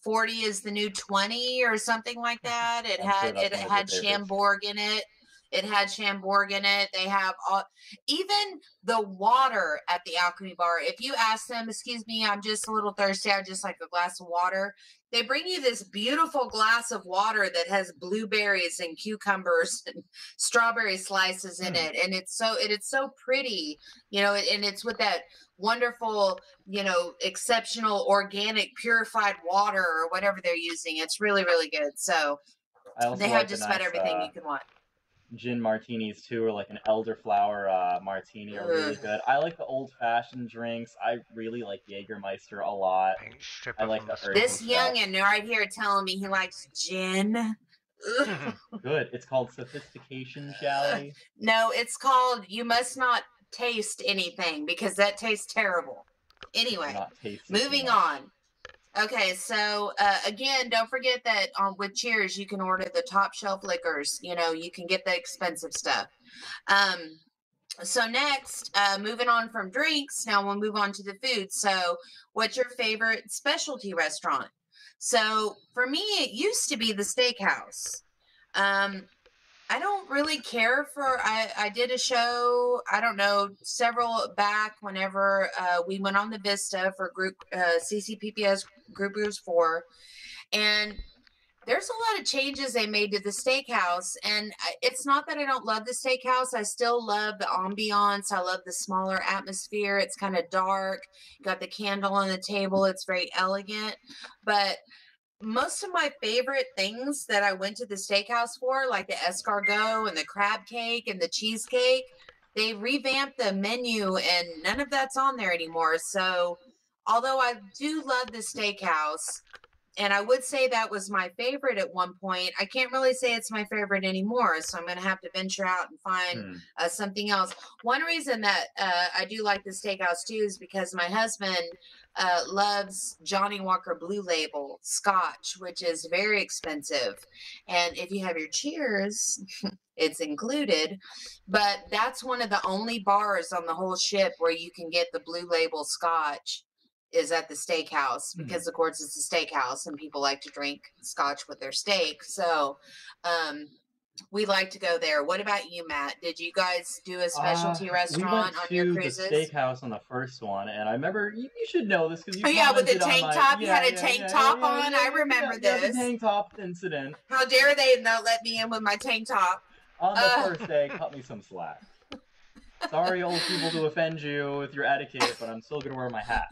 40 is the new 20 or something like that. It had Chambord in it. It had Chambord in it. They have even the water at the Alchemy Bar. If you ask them, excuse me, I'm just a little thirsty, I just like a glass of water. They bring you this beautiful glass of water that has blueberries and cucumbers and strawberry slices in it, and it's so pretty, you know, and it's with that wonderful, you know, exceptional organic purified water or whatever they're using. It's really, really good. So they have just about everything you can want.
Gin martinis too, or like an elderflower martini are really good. I like the old-fashioned drinks. I really like Jägermeister a lot. I like the
this youngin right here telling me he likes gin.
Good. It's called sophistication, Shally.
No, it's called you must not taste anything because that tastes terrible. Anyway, moving on. Okay, so again, don't forget that with Cheers, you can order the top shelf liquors. You know, you can get the expensive stuff. So next, moving on from drinks, now we'll move on to the food. So what's your favorite specialty restaurant? So for me, it used to be the steakhouse. I don't really care for, I did a show, I don't know, several back whenever we went on the Vista for group CCPPS Groupers 4. And there's a lot of changes they made to the steakhouse. And it's not that I don't love the steakhouse. I still love the ambiance. I love the smaller atmosphere. It's kind of dark. Got the candle on the table. It's very elegant. But most of my favorite things that I went to the steakhouse for, like the escargot and the crab cake and the cheesecake, they revamped the menu and none of that's on there anymore. So although I do love the steakhouse, and I would say that was my favorite at one point, I can't really say it's my favorite anymore. So I'm going to have to venture out and find something else. One reason that I do like the steakhouse too is because my husband loves Johnny Walker Blue Label Scotch, which is very expensive. And if you have your Cheers, it's included. But that's one of the only bars on the whole ship where you can get the Blue Label Scotch is at the steakhouse, because of course it's a steakhouse and people like to drink scotch with their steak. So we like to go there. What about you, Matt? Did you guys do a specialty restaurant on your cruises?
We went to the steakhouse on the first one, and I remember, you should know this because you
with the tank top. You had a tank top on. I remember this.
The tank top incident.
How dare they not let me in with my tank top?
On the first day, cut me some slack. Sorry, old people, to offend you with your etiquette, but I'm still going to wear my hat.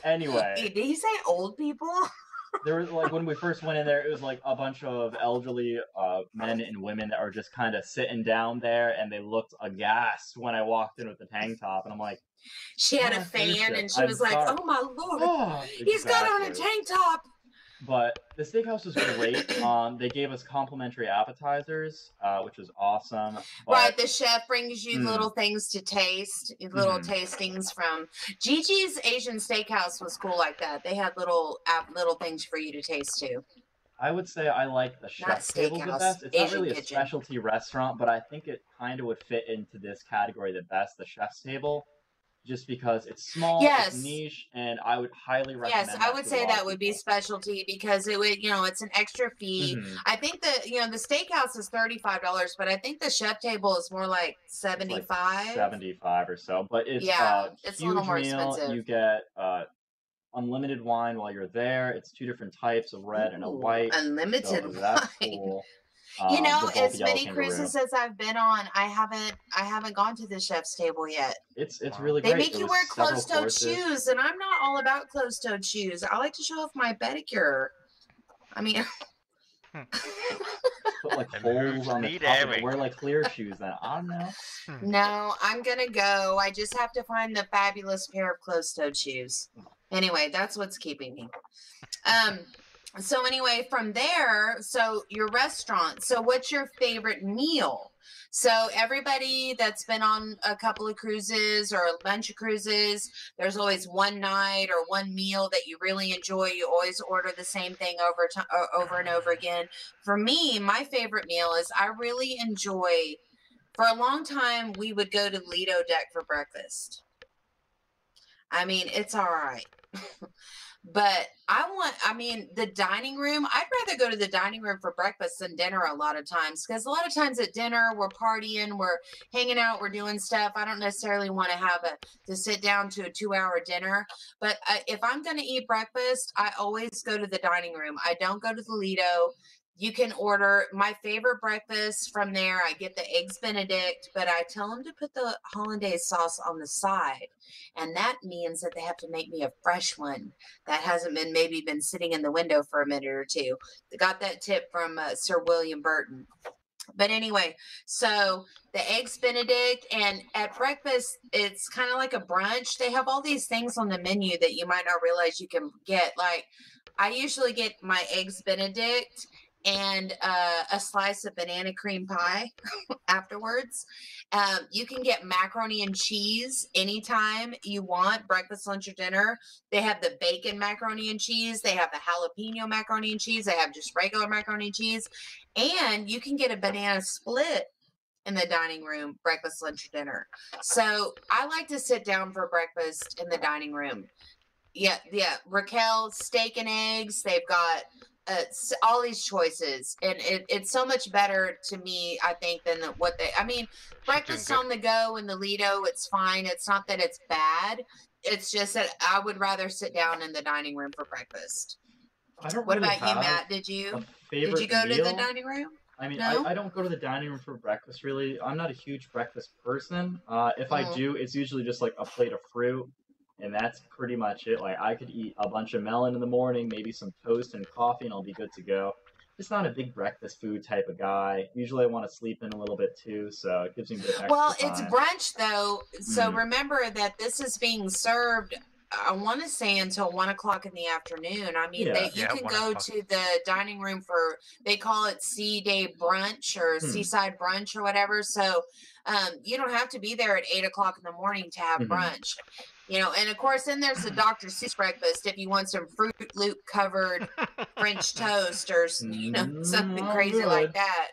Anyway.
Did he say old people?
There was, like, when we first went in there, it was like a bunch of elderly men and women that were just kind of sitting down there, and they looked aghast when I walked in with the tank top, and I'm like,
she had a fan, and she was like, oh my lord, he's got on a tank top.
But the steakhouse was great. They gave us complimentary appetizers, which was awesome. But...
Right, the chef brings you little things to taste, little tastings from Gigi's Asian Steakhouse was cool like that. They had little things for you to taste too.
I would say I like the chef table the best. It's not really a specialty restaurant, but I think it kind of would fit into this category the best, the chef's table. just because it's small, it's niche, and I would highly recommend.
Yes, I would say that would be specialty because it would, it's an extra fee. I think that, the steakhouse is $35, but I think the chef table is more like 75.
Like 75 or so, but it's
it's
huge
a little more
meal.
expensive.
You get unlimited wine while you're there. It's 2 different types, a red and a white.
Unlimited
so that's cool.
As many cruises as I've been on, I haven't gone to the chef's table yet.
It's really great.
They make you wear closed-toed shoes, and I'm not all about closed-toed shoes. I like to show off my pedicure. I mean,
put like holes on the top. Wear like clear shoes. Then I don't know.
No, I'm gonna go. I just have to find the fabulous pair of closed-toed shoes. Anyway, that's what's keeping me. So anyway, from there, so your restaurant. So what's your favorite meal? So everybody that's been on a couple of cruises or a bunch of cruises, there's always one night or one meal that you really enjoy. You always order the same thing over and over again. For me, my favorite meal is I really enjoy, for a long time, we would go to Lido Deck for breakfast. I mean, it's all right. But the dining room, I'd rather go to the dining room for breakfast than dinner a lot of times. Because a lot of times at dinner, we're partying, we're hanging out, we're doing stuff. I don't necessarily want to sit down to a 2-hour dinner. But if I'm going to eat breakfast, I always go to the dining room. I don't go to the Lido. You can order my favorite breakfast from there. I get the Eggs Benedict, but I tell them to put the hollandaise sauce on the side. And that means that they have to make me a fresh one that hasn't been sitting in the window for a minute or two. They got that tip from Sir William Burton. But anyway, so the Eggs Benedict, and at breakfast, it's kind of like a brunch. They have all these things on the menu that you might not realize you can get. Like, I usually get my Eggs Benedict and a slice of banana cream pie afterwards. You can get macaroni and cheese anytime you want, breakfast, lunch, or dinner. They have the bacon macaroni and cheese. They have the jalapeno macaroni and cheese. They have just regular macaroni and cheese. And you can get a banana split in the dining room, breakfast, lunch, or dinner. So I like to sit down for breakfast in the dining room. Yeah. Raquel, steak and eggs. They've got all these choices, and it's so much better to me, I think, than breakfast on the go in the Lido, it's fine. It's not that it's bad. It's just that I would rather sit down in the dining room for breakfast. What about you, Matt? Did you go to the dining room?
I mean, no? I don't go to the dining room for breakfast, really. I'm not a huge breakfast person. If I do, it's usually just like a plate of fruit. And that's pretty much it. Like, I could eat a bunch of melon in the morning, maybe some toast and coffee, and I'll be good to go. Just not a big breakfast food type of guy. Usually I want to sleep in a little bit too, so it gives me a bit extra time.
It's brunch, though, so remember that this is being served, I want to say, until 1 o'clock in the afternoon. I mean, you can go to the dining room for, they call it Sea Day Brunch or Seaside Brunch or whatever, so you don't have to be there at 8 o'clock in the morning to have brunch. And of course, then there's the Dr. Seuss breakfast if you want some Fruit Loop covered French toast or something crazy like that.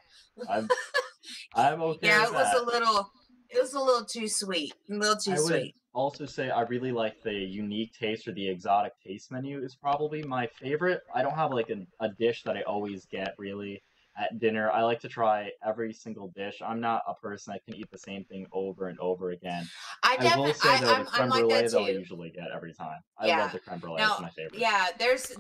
I'm okay.
Yeah,
with that.
It was a little too sweet. A little too sweet.
Also say I really like the unique taste, or the exotic taste menu is probably my favorite. I don't have like a dish that I always get really at dinner. I like to try every single dish. I'm not a person that can eat the same thing over and over again. I will say though, the creme brulee that I usually get every time. I love the creme brulee. It's my favorite.
Yeah, there's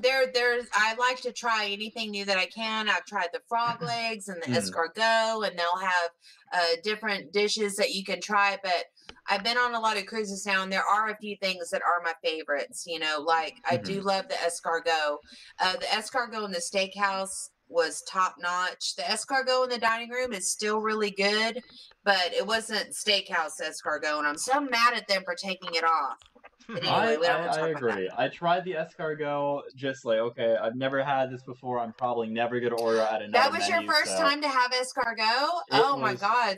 I like to try anything new that I can. I've tried the frog legs and the escargot, and they'll have different dishes that you can try. But I've been on a lot of cruises now, and there are a few things that are my favorites. Like I do love the escargot. The escargot in the steakhouse was top notch. The escargot in the dining room is still really good, but it wasn't steakhouse escargot, and I'm so mad at them for taking it off. But anyway,
I agree. I tried the escargot, just like, okay, I've never had this before. I'm probably never going to order at another
That was your first time to have escargot? Oh my God.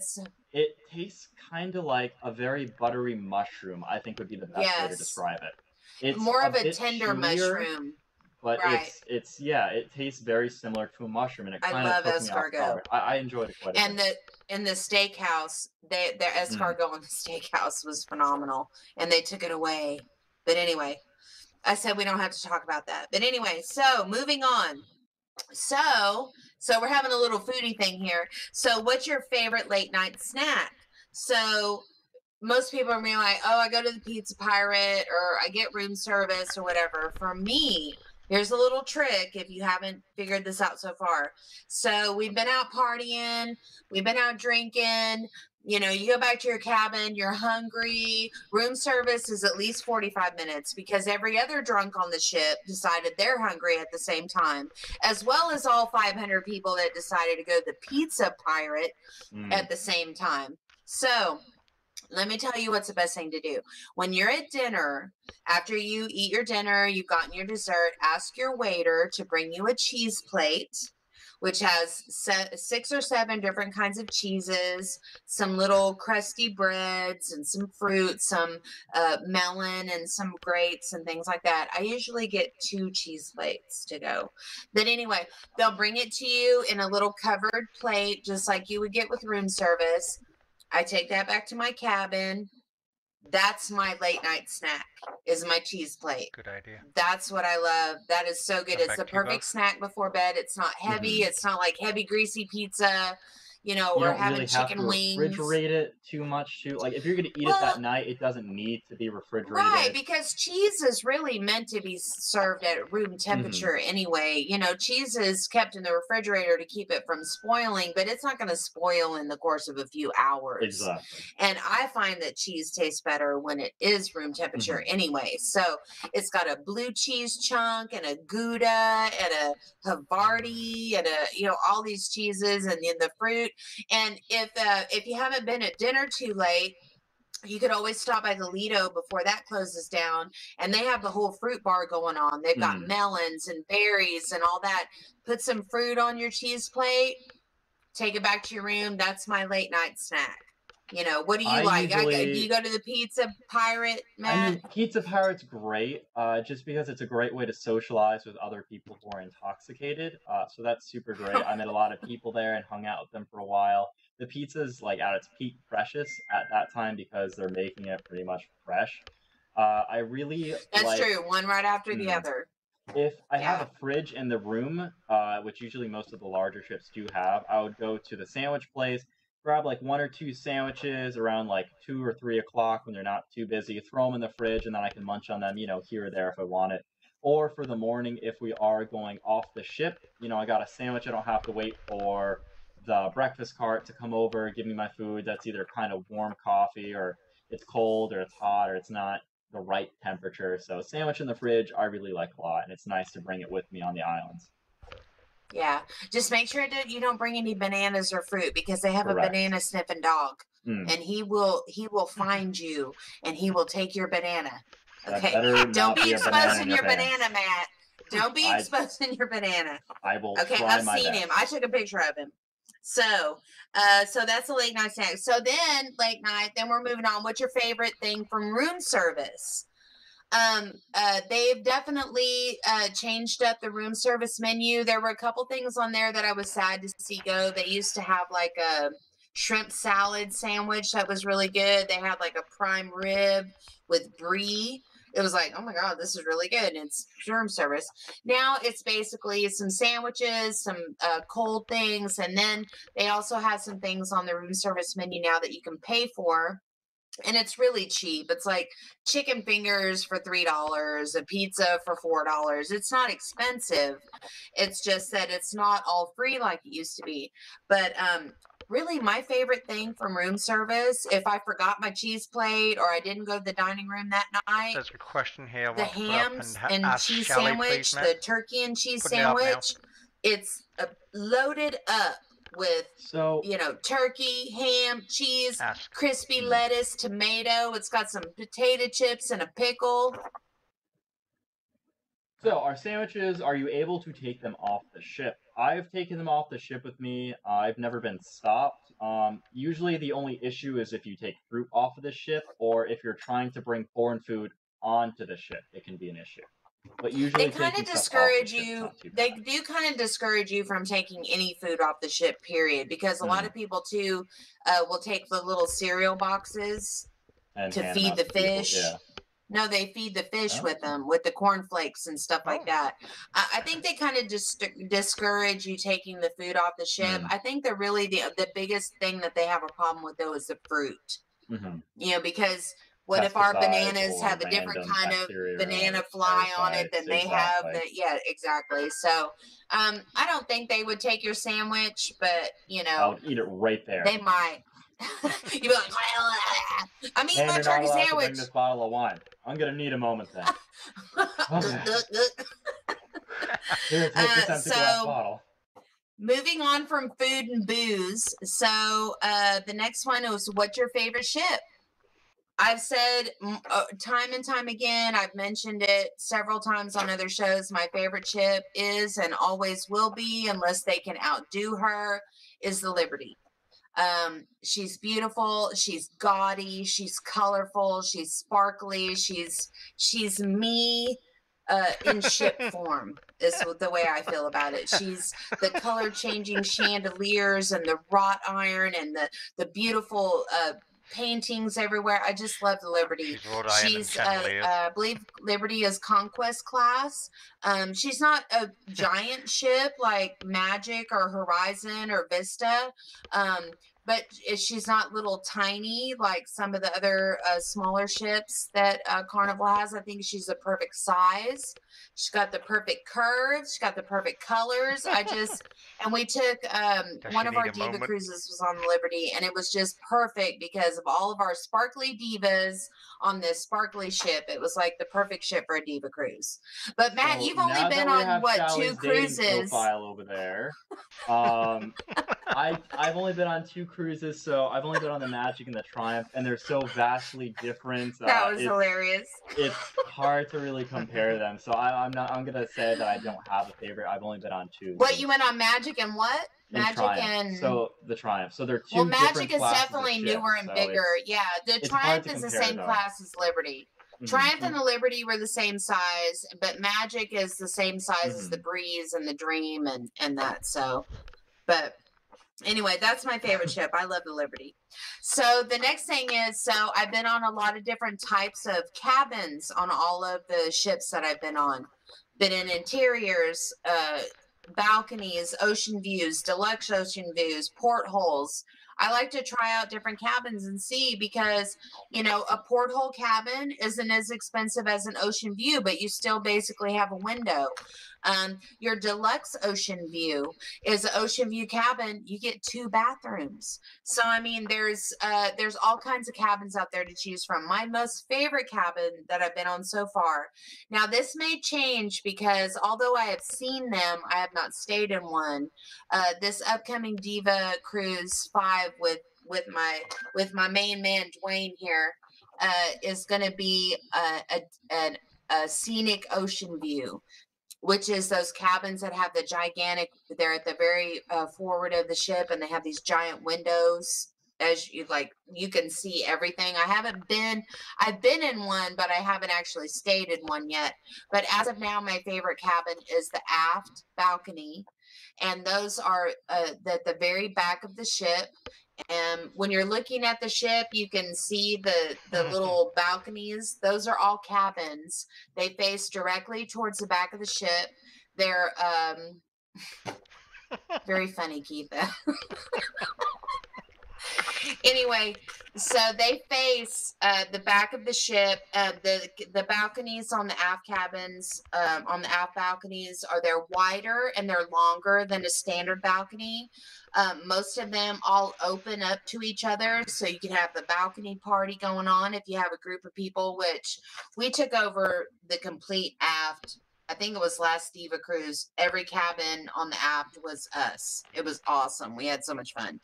It tastes kind of like a very buttery mushroom, I think would be the best way to describe it. It's
more of a tender mushroom.
but
Right.
it tastes very similar to a mushroom, and it
I
kind of
love
took me off
escargot.
guard. I enjoyed it quite a
And
bit.
in the steakhouse, their escargot in the steakhouse was phenomenal, and they took it away. But anyway, I said we don't have to talk about that. But anyway, so moving on. So we're having a little foodie thing here. So what's your favorite late night snack? So most people are being like, oh, I go to the Pizza Pirate or I get room service or whatever. For me, here's a little trick if you haven't figured this out so far. So we've been out partying, we've been out drinking. You know, you go back to your cabin, you're hungry. Room service is at least 45 minutes because every other drunk on the ship decided they're hungry at the same time, as well as all 500 people that decided to go to the Pizza Pirate at the same time. So let me tell you what's the best thing to do. When you're at dinner, after you eat your dinner, you've gotten your dessert, ask your waiter to bring you a cheese plate, which has 6 or 7 different kinds of cheeses, some little crusty breads and some fruit, some melon and some grapes and things like that. I usually get 2 cheese plates to go. But anyway, they'll bring it to you in a little covered plate, just like you would get with room service. I take that back to my cabin. That's my late night snack, is my cheese plate.
Good idea.
That's what I love. That is so good. It's the perfect snack before bed. It's not heavy. It's not like heavy, greasy pizza, you know, or having chicken wings.
You don't really have to refrigerate it too much, too. Like, if you're going to eat it that night, it doesn't need to be refrigerated.
Right, because cheese is really meant to be served at room temperature anyway. You know, cheese is kept in the refrigerator to keep it from spoiling, but it's not going to spoil in the course of a few hours.
Exactly.
And I find that cheese tastes better when it is room temperature anyway. So it's got a blue cheese chunk and a Gouda and a Havarti and all these cheeses and then the fruit. And if you haven't been at dinner too late, you could always stop by the Lido before that closes down, and they have the whole fruit bar going on. They've got melons and berries and all that. Put some fruit on your cheese plate, take it back to your room. That's my late night snack. You know, what do you like? Do you go to the Pizza Pirate, Matt?
I mean, Pizza Pirate's great, just because it's a great way to socialize with other people who are intoxicated. So that's super great. I met a lot of people there and hung out with them for a while. The pizza's like at its peak precious at that time because they're making it pretty much fresh. I really
That's true. One right after the other.
If I have a fridge in the room, which usually most of the larger ships do have, I would go to the sandwich place, grab like 1 or 2 sandwiches around like 2 or 3 o'clock when they're not too busy, throw them in the fridge, and then I can munch on them, here or there if I want it. Or for the morning, if we are going off the ship, I got a sandwich. I don't have to wait for the breakfast cart to come over, give me my food. That's either kind of warm coffee, or it's cold, or it's hot, or it's not the right temperature. So sandwich in the fridge, I really like a lot, and it's nice to bring it with me on the islands.
Yeah, just make sure that you don't bring any bananas or fruit because they have a banana sniffing dog, and he will find you and he will take your banana. Okay, don't be exposing your banana, Matt. Don't be exposing your banana.
I will.
Okay, I've seen him. I took a picture of him. So that's a late night snack. So then late night, then we're moving on. What's your favorite thing from room service? They've definitely changed up the room service menu. There were a couple things on there that I was sad to see go. They used to have like a shrimp salad sandwich that was really good. They had like a prime rib with brie. It was like, oh my God, this is really good. And it's room service. Now it's basically some sandwiches, some cold things. And then they also have some things on the room service menu now that you can pay for. And it's really cheap. It's like chicken fingers for $3, a pizza for $4. It's not expensive. It's just that it's not all free like it used to be. But really, my favorite thing from room service, if I forgot my cheese plate or I didn't go to the dining room that night,
there's a question here.
The hams and cheese sandwich, the turkey and cheese sandwich, it's loaded up with turkey, ham, cheese, crispy lettuce, tomato. It's got some potato chips and a pickle.
So our sandwiches, are you able to take them off the ship? I've taken them off the ship with me. I've never been stopped. Usually the only issue is if you take fruit off of the ship or if you're trying to bring foreign food onto the ship, it can be an issue. But usually
they kind of
taking stuff off the
discourage
ship's
you.
not too
They
bad.
do kind of discourage you from taking any food off the ship, period, because a lot of people too will take the little cereal boxes
And
to
hand them
feed
out
the
to people,
fish.
yeah.
No, they feed the fish
Oh.
with them, with the cornflakes and stuff like
Oh.
that. I think they kind of just discourage you taking the food off the ship. I think that really the biggest thing that they have a problem with, though, is the fruit. You know, because what if our
Pesticides
bananas
or
have a different
random
kind of
bacteria
banana
or
fly on it
parasites,
than they have?
exactly.
Yeah, exactly. So I don't think they would take your sandwich, but, you
I
know,
would eat it right there.
they might. You'd be like, I'm eating my
And you're not
turkey
allowed to
sandwich.
bring this bottle of wine. I'm gonna need a moment then. Here, take this empty glass bottle.
Moving on from food and booze. So the next one was, what's your favorite ship? I've said time and time again, I've mentioned it several times on other shows, my favorite ship is and always will be, unless they can outdo her, is the Liberty. She's beautiful, she's gaudy, she's colorful, she's sparkly, she's me in ship form is the way I feel about it. She's the color changing chandeliers and the wrought iron and the beautiful paintings everywhere. I just love the Liberty. She's I believe Liberty is Conquest class. She's not a giant ship like Magic or Horizon or Vista, but she's not little tiny like some of the other smaller ships that Carnival has. I think she's a perfect size. She's got the perfect curves. She's got the perfect colors. And we took one of our Diva cruises was on the Liberty, and it was just perfect because of all of our sparkly divas on this sparkly ship. It was like the perfect ship for a Diva cruise. But Matt, you've only been on what,
Sally's
2 cruises?
Profile over there. I've only been on 2 cruises, so I've only been on the Magic and the Triumph, and they're so vastly different.
That was hilarious.
It's hard to really compare them, so I'm gonna say that I don't have a favorite. I've only been on 2.
What, you went on Magic and what? Magic and
so the Triumph. So they're 2
well, Magic
different
is
classes
definitely
of ship,
newer and
so
bigger. Yeah, the Triumph is the same class as Liberty. Triumph and the Liberty were the same size, but Magic is the same size as the Breeze and the Dream and that. So, but anyway, that's my favorite ship. I love the Liberty. So the next thing is, so I've been on a lot of different types of cabins on all of the ships that I've been on. Been in interiors, balconies, ocean views, deluxe ocean views, portholes. I like to try out different cabins and see, because, you know, a porthole cabin isn't as expensive as an ocean view, but you still basically have a window. Your deluxe ocean view is an ocean view cabin. You get 2 bathrooms. So, I mean, there's all kinds of cabins out there to choose from. My most favorite cabin that I've been on so far. Now, this may change because although I have seen them, I have not stayed in one. This upcoming Diva Cruise 5 with my main man Dwayne here is going to be a scenic ocean view, which is those cabins that have the gigantic, they're at the very forward of the ship, and they have these giant windows. As you can see everything. I've been in one, but I haven't actually stayed in one yet. But as of now, my favorite cabin is the aft balcony. And those are at the very back of the ship. And when you're looking at the ship, you can see the little balconies. Those are all cabins. They face directly towards the back of the ship. They're very funny, Keitha. Anyway, so they face the back of the ship. The balconies on the aft cabins, on the aft balconies, they're wider and they're longer than a standard balcony. Most of them all open up to each other, so you can have the balcony party going on if you have a group of people, which we took over the complete aft. I think it was last Diva Cruise. Every cabin on the aft was us. It was awesome. We had so much fun.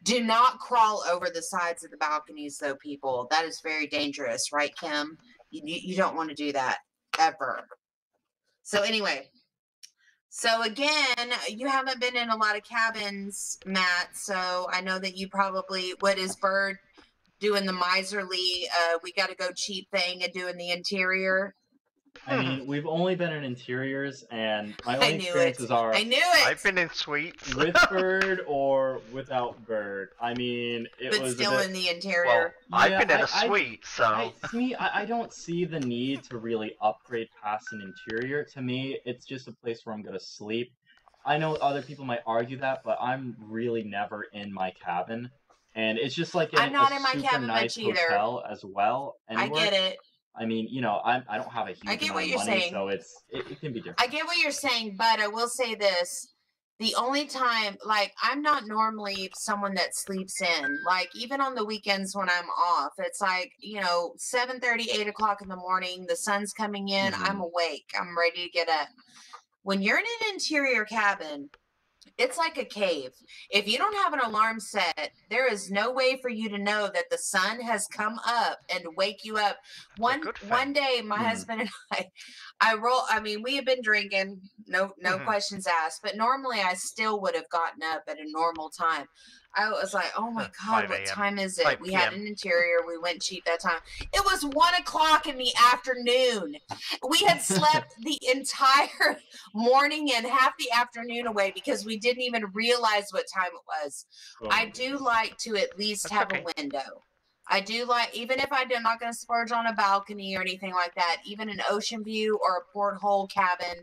Do not crawl over the sides of the balconies, though, people. That is very dangerous, right, Kim? You don't want to do that, ever. So anyway, so again, you haven't been in a lot of cabins, Matt, so I know that you probably, what is Bird doing the miserly, we got to go cheap thing and doing the interior?
I mean, we've only been in interiors, and my only
I knew
experiences are
I knew it.
I've been in suites.
with bird or without bird. I mean, it
but
was
still
a bit.
in the
Well,
interior.
I've
Yeah,
been in a suite, so.
to me, I don't see the need to really upgrade past an interior. To me, it's just a place where I'm gonna sleep. I know other people might argue that, but I'm really never in my cabin. And it's just like
I'm
getting a
not in my
super
cabin
nice
much either.
hotel as well
I
anywhere.
get it.
I mean, I don't have a
I
huge
get
amount
what
of
you're
money,
saying.
so it can be different.
I get what you're saying, but I will say this. The only time, like, I'm not normally someone that sleeps in. Like, even on the weekends when I'm off, it's like, 7:30, 8 o'clock in the morning, the sun's coming in, I'm awake, I'm ready to get up. When you're in an interior cabin, it's like a cave. If you don't have an alarm set, there is no way for you to know that the sun has come up and wake you up. One day, my husband and I mean, we have been drinking, no questions asked, but normally I still would have gotten up at a normal time. I was like, oh my God, what time is it? We had an interior. We went cheap that time. It was 1 o'clock in the afternoon. We had slept the entire morning and half the afternoon away because we didn't even realize what time it was. I do like to at least have a window. I do like, even if I'm not going to splurge on a balcony or anything like that, even an ocean view or a porthole cabin,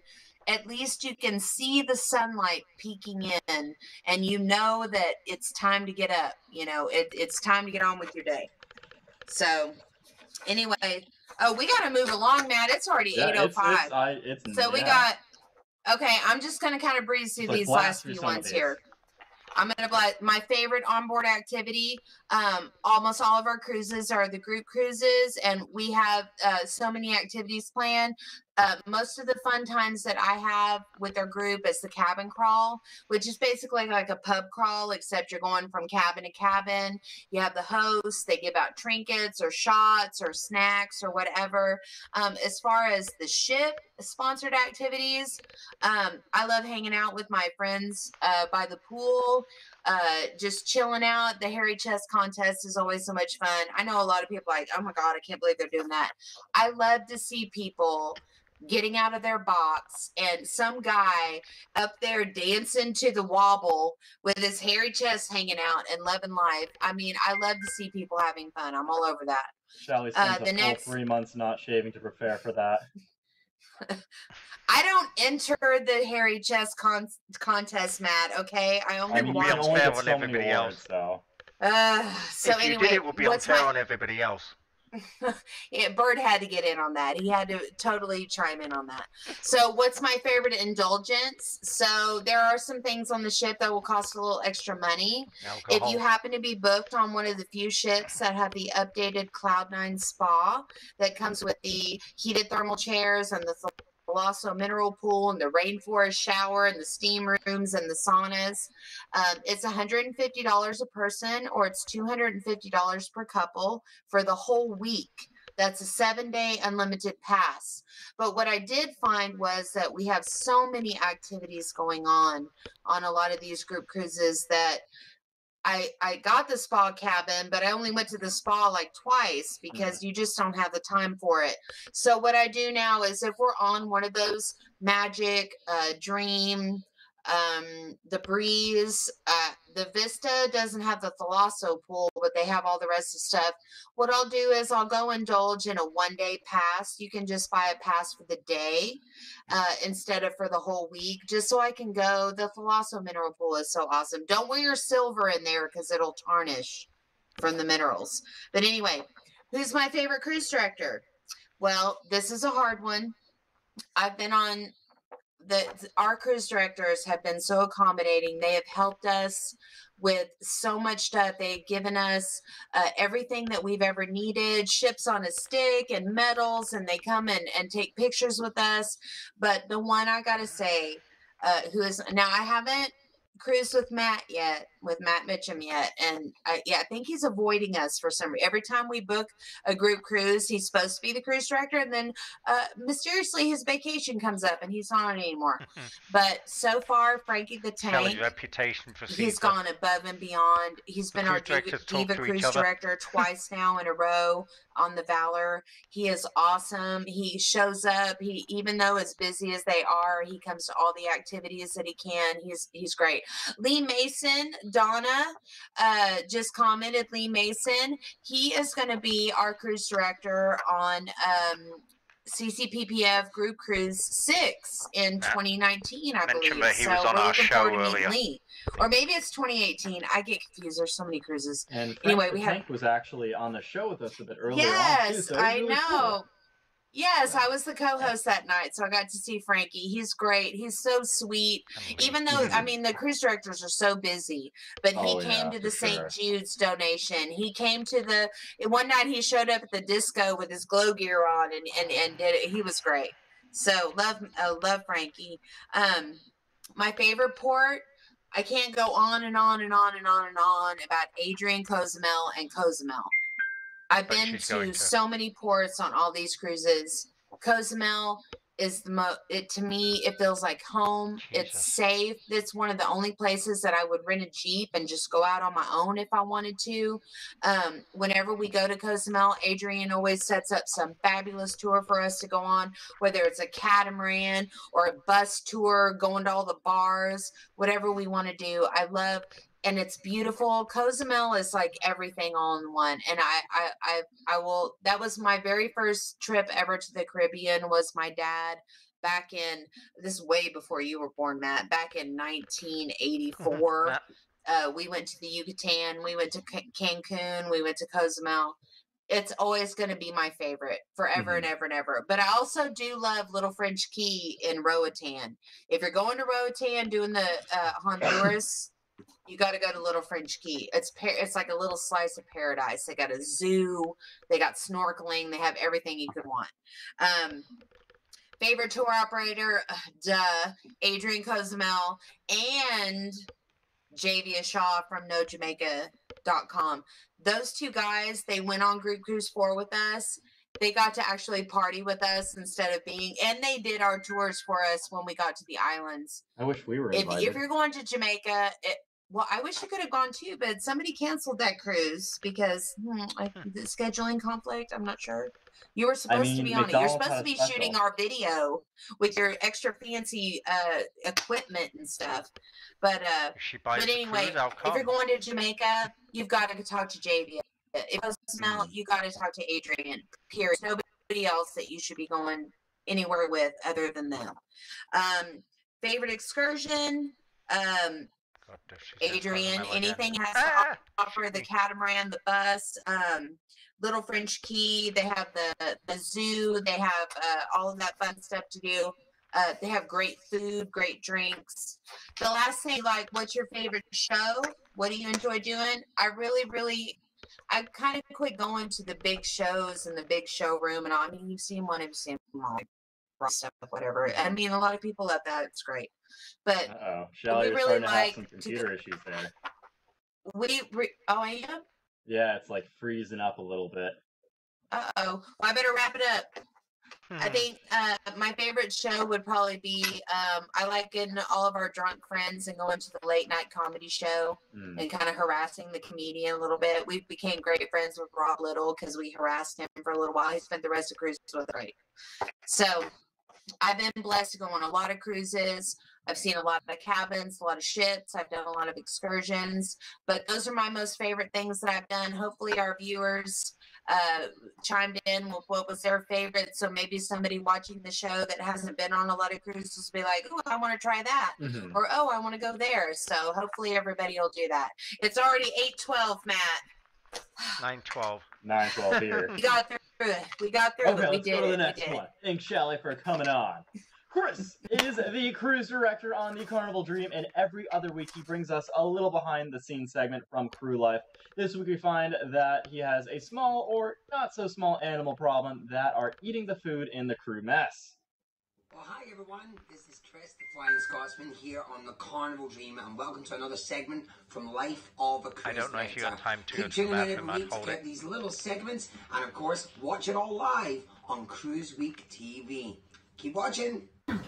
at least you can see the sunlight peeking in and you know that it's time to get up. It's time to get on with your day. So anyway, we got to move along, Matt. It's already 8:05. We got, okay, I'm just going to kind of breeze through these last few ones here. I'm going to my favorite onboard activity. Almost all of our cruises are the group cruises, and we have so many activities planned. Most of the fun times that I have with our group is the cabin crawl, which is basically like a pub crawl, except you're going from cabin to cabin. You have the host, they give out trinkets or shots or snacks or whatever. As far as the ship sponsored activities, I love hanging out with my friends by the pool, just chilling out. The hairy chest contest is always so much fun. I know a lot of people are like, oh my God, I can't believe they're doing that. I love to see people getting out of their box and some guy up there dancing to the wobble with his hairy chest hanging out and loving life. I mean, I love to see people having fun. I'm all over that.
Shelly spends a full 3 months not shaving to prepare for that.
I don't enter the hairy chest contest, Matt. Okay, I only watch.
It would be unfair on everybody else.
So
if you did, it would be unfair on everybody else.
Yeah, Bird had to get in on that. He had to totally chime in on that. So what's my favorite indulgence? So there are some things on the ship that will cost a little extra money. Alcohol. If you happen to be booked on one of the few ships that have the updated Cloud9 spa that comes with the heated thermal chairs and the Thalasso mineral pool and the rainforest shower and the steam rooms and the saunas. It's $150 a person, or it's $250 per couple for the whole week. That's a 7-day unlimited pass. But what I did find was that we have so many activities going on a lot of these group cruises that I got the spa cabin, but I only went to the spa like twice because you just don't have the time for it. So what I do now is if we're on one of those Magic, Dream, the Breeze, the Vista doesn't have the Thalasso pool, but they have all the rest of the stuff. What I'll do is I'll go indulge in a 1-day pass. You can just buy a pass for the day instead of for the whole week, just so I can go. The Thalasso mineral pool is so awesome. Don't wear your silver in there because it'll tarnish from the minerals. But anyway, who's my favorite cruise director? Well, this is a hard one. I've been on our cruise directors have been so accommodating. They have helped us with so much stuff. They've given us everything that we've ever needed, ships on a stick and medals, and they come and take pictures with us. But the one I gotta say, who is now, I haven't cruised with Matt Mitchum yet, and I think he's avoiding us for some. Every time we book a group cruise, he's supposed to be the cruise director, and then mysteriously his vacation comes up and he's not on anymore. But so far, Frankie the Tank,
Shelley's reputation precedes
he's gone above and beyond. He's been our diva cruise director twice now in a row on the Valor. He is awesome. He shows up. He, even though as busy as they are, he comes to all the activities that he can. He's great. Lee Mason, Donna, just commented. Lee Mason, he is going to be our cruise director on CCPPF Group Cruise 6 in 2019, I believe.
He was on our show earlier.
Lee. Or maybe it's 2018. I get confused. There's so many cruises.
And
anyway,
Tank was actually on the show with us a bit earlier.
Yes, I know. Cool. Yes, I was the co-host that night, so I got to see Frankie. He's great. He's so sweet. Even though, I mean, the cruise directors are so busy, but he came to the St. Jude's donation. He came to the, one night he showed up at the disco with his glow gear on and did it. He was great. So love Frankie. My favorite port, I can't go on and on and on and on and on about Adrian Cozumel and Cozumel. I've been to so many ports on all these cruises. Cozumel is the most, to me, it feels like home. Jesus. It's safe. It's one of the only places that I would rent a Jeep and just go out on my own if I wanted to. Whenever we go to Cozumel, Adrian always sets up some fabulous tour for us to go on, whether it's a catamaran or a bus tour, going to all the bars, whatever we want to do. I love. And it's beautiful. Cozumel is like everything all in one. And I will, that was my very first trip ever to the Caribbean, was my dad back in, this is way before you were born, Matt, back in 1984. We went to the Yucatan, we went to Cancun, we went to Cozumel. It's always going to be my favorite forever and ever and ever. But I also do love Little French Key in Roatan. If you're going to Roatan doing the Honduras, you got to go to Little French Key. It's like a little slice of paradise. They got a zoo. They got snorkeling. They have everything you could want. Favorite tour operator, Adrian Cozumel and Javia Shaw from NoJamaica.com. Those two guys, they went on Group Cruise 4 with us. They got to actually party with us instead of being, and they did our tours for us when we got to the islands.
I wish we were invited.
If you're going to Jamaica, well, I wish you could have gone too, but somebody canceled that cruise because the scheduling conflict. I'm not sure. You were supposed to be on it. You're supposed to be shooting our video with your extra fancy equipment and stuff. But anyway, if you're going to Jamaica, you've got to talk to JV. If it smell, you got to talk to Adrian. Period. Nobody else that you should be going anywhere with other than them. Favorite excursion. Adrian, anything has to offer, the catamaran, the bus, Little French Key, they have the zoo, they have all of that fun stuff to do. They have great food, great drinks. The last thing, like, what's your favorite show? What do you enjoy doing? I kind of quit going to the big shows and the big showroom and all. I mean, you've seen one, I've seen all stuff, whatever. I mean, a lot of people love that. It's great. But
Shelly, you're starting to have some computer issues there.
I am?
Yeah, it's like freezing up a little bit.
Uh-oh. Well, I better wrap it up. I think my favorite show would probably be, I like getting all of our drunk friends and going to the late night comedy show and kind of harassing the comedian a little bit. We became great friends with Rob Little because we harassed him for a little while. He spent the rest of the cruise with us. So I've been blessed to go on a lot of cruises. I've seen a lot of cabins, a lot of ships. I've done a lot of excursions. But those are my most favorite things that I've done. Hopefully our viewers chimed in with what was their favorite. So maybe somebody watching the show that hasn't been on a lot of cruises will be like, oh, I want to try that. Or, oh, I want to go there. So hopefully everybody will do that. It's already 8:12, Matt.
9:12.
9:12 here.
We got through it. We got through it.
Let's go to the next one. Thanks, Shelly, for coming on. Chris is the cruise director on the Carnival Dream, and every other week he brings us a little behind-the-scenes segment from crew life. This week we find that he has a small or not-so-small animal problem that are eating the food in the crew mess.
Well, hi everyone, this is Chris, the Flying Scotsman, here on the Carnival Dream, and welcome to another segment from Life of a Cruise
I don't know if you got time to
Keep
go to the
tuning in
bathroom,
every
I'd
week to
hold
get
it.
these little segments, and of course, watch it all live on CruiseWeek TV. Keep watching.
Flying,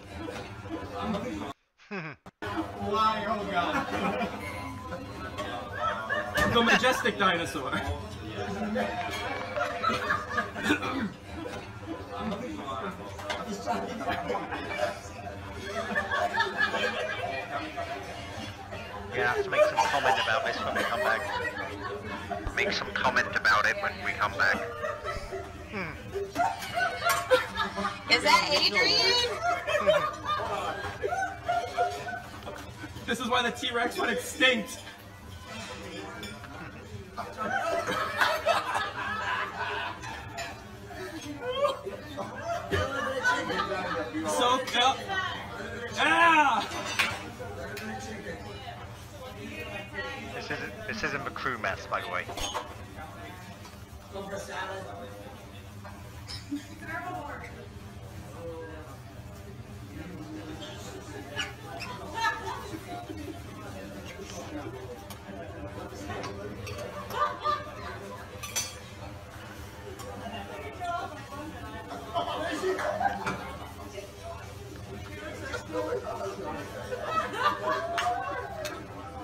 oh god. The majestic dinosaur.
You have to make some comment about this when we come back. Make some comment about it when we come back.
Is that Adrian?
This is why the T-Rex went extinct. So,
This isn't the crew mess, by the way.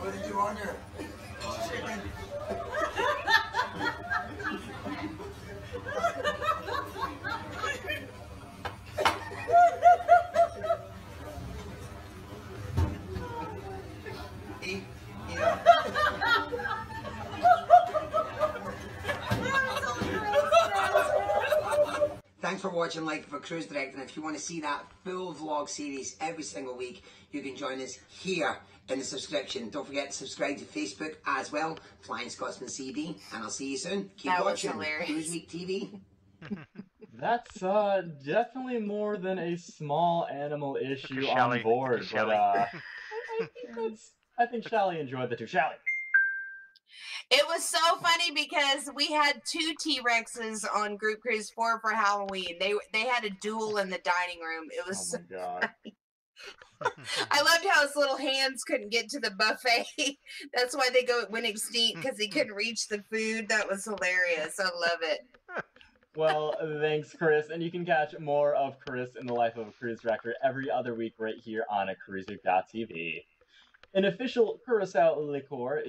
What did you order? Chicken. Thanks for watching Like for Cruise Direct, and if you want to see that full vlog series every single week, you can join us here in the subscription. Don't forget to subscribe to Facebook as well, Flying Scotsman CD, and I'll see you soon. Keep watching CruiseWeek TV.
That's definitely more than a small animal issue on board, but I think Shally enjoyed the two. Shally.
It was so funny because we had 2 T-Rexes on Group Cruise 4 for Halloween. They had a duel in the dining room. It was
Oh my god.
I loved how his little hands couldn't get to the buffet. That's why they went extinct, because he couldn't reach the food. That was hilarious. I love it.
Well, thanks, Chris. And you can catch more of Chris in the Life of a Cruise Director every other week right here on CruiseWeek.tv. An official Curacao liqueur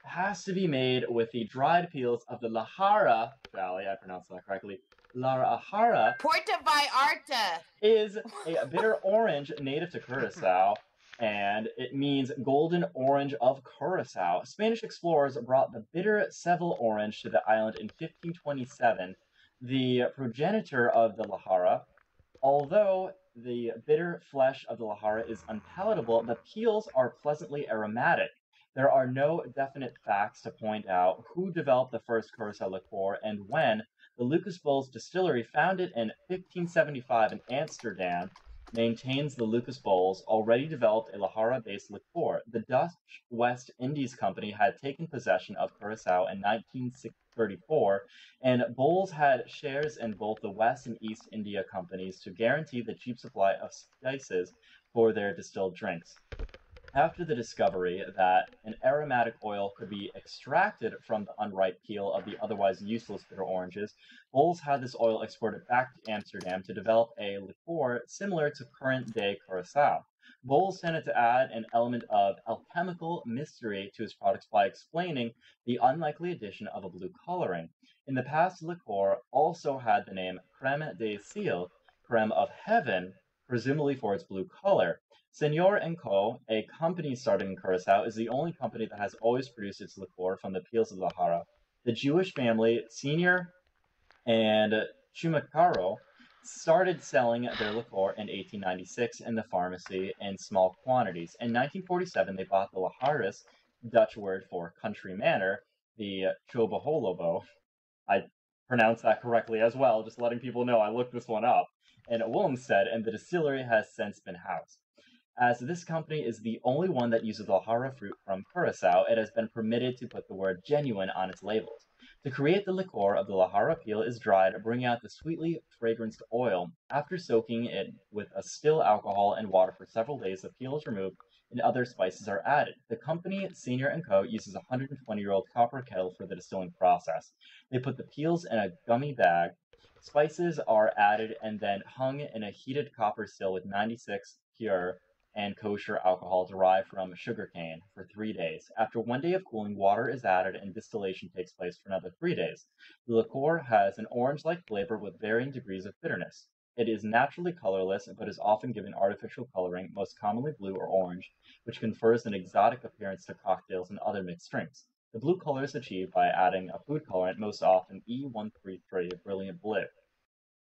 has to be made with the dried peels of the Lahara Valley. I pronounced that correctly. Lahara
Puerto Vallarta
is a bitter orange native to Curacao, and it means golden orange of Curacao. Spanish explorers brought the bitter Seville orange to the island in 1527. The progenitor of the Lahara, although the bitter flesh of the Lahara is unpalatable, the peels are pleasantly aromatic. There are no definite facts to point out who developed the first Curacao liqueur and when. The Lucas Bowles distillery, founded in 1575 in Amsterdam, maintains the Lucas Bowles already developed a Lahara-based liqueur. The Dutch West Indies Company had taken possession of Curacao in 1934, and Bowles had shares in both the West and East India Companies to guarantee the cheap supply of spices for their distilled drinks. After the discovery that an aromatic oil could be extracted from the unripe peel of the otherwise useless bitter oranges, Bowles had this oil exported back to Amsterdam to develop a liqueur similar to current-day Curacao. Bowles tended to add an element of alchemical mystery to his products by explaining the unlikely addition of a blue coloring. In the past, liqueur also had the name crème de ciel, crème of heaven, presumably for its blue color. Senor & Co., a company started in Curacao, is the only company that has always produced its liqueur from the peels of Lahara. The Jewish family, Senior and Chumacaro, started selling their liqueur in 1896 in the pharmacy in small quantities. In 1947, they bought the Laharis, Dutch word for country manor, the Chobaholobo. I pronounced that correctly as well, just letting people know I looked this one up, in Willemstad, and the distillery has since been housed. As this company is the only one that uses Lahara fruit from Curacao, it has been permitted to put the word genuine on its labels. To create the liqueur of the Lahara peel is dried, bringing out the sweetly fragranced oil. After soaking it with a still alcohol and water for several days, the peel is removed and other spices are added. The company, Senior & Co., uses a 120-year-old copper kettle for the distilling process. They put the peels in a gummy bag. Spices are added and then hung in a heated copper still with 96 pure and kosher alcohol derived from sugarcane for 3 days. After 1 day of cooling, water is added and distillation takes place for another 3 days. The liqueur has an orange-like flavor with varying degrees of bitterness. It is naturally colorless, but is often given artificial coloring, most commonly blue or orange, which confers an exotic appearance to cocktails and other mixed drinks. The blue color is achieved by adding a food colorant, most often E133, brilliant blue.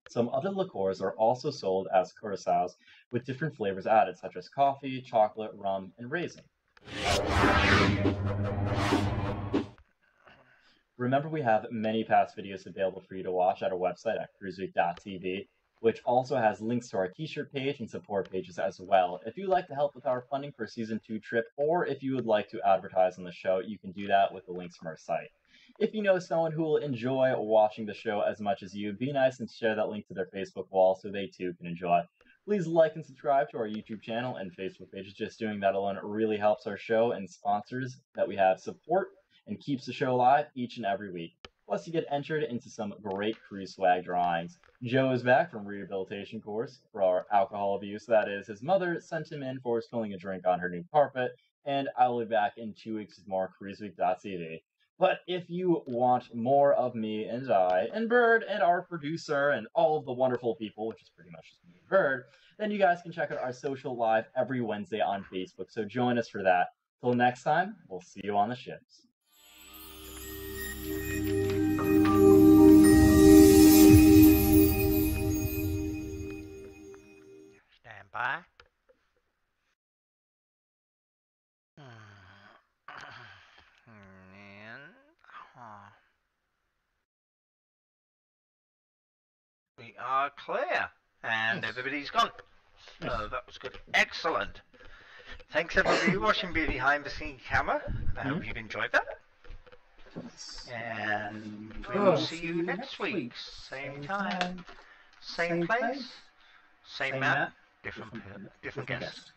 Some other liqueurs are also sold as curaçaos, with different flavors added, such as coffee, chocolate, rum, and raisin. Remember, we have many past videos available for you to watch at our website at CruiseWeek.tv, which also has links to our t-shirt page and support pages as well. If you'd like to help with our funding for Season 2 trip, or if you would like to advertise on the show, you can do that with the links from our site. If you know someone who will enjoy watching the show as much as you, be nice and share that link to their Facebook wall so they too can enjoy. Please like and subscribe to our YouTube channel and Facebook pages. Just doing that alone really helps our show and sponsors that we have support and keeps the show alive each and every week. Plus, you get entered into some great cruise swag drawings. Joe is back from rehabilitation course for our alcohol abuse. That is, his mother sent him in for spilling a drink on her new carpet, and I will be back in 2 weeks with more CruiseWeek.tv. But if you want more of me and I, and Bird, and our producer, and all of the wonderful people, which is pretty much just me and Bird, then you guys can check out our social live every Wednesday on Facebook, so join us for that. Till next time, we'll see you on the ships.
Stand by. We are clear, and everybody's gone. So that was good. Excellent. Thanks everybody for watching behind the scenes camera. I hope you've enjoyed that. And we will see you next week. Same time, same place, same map, different guest.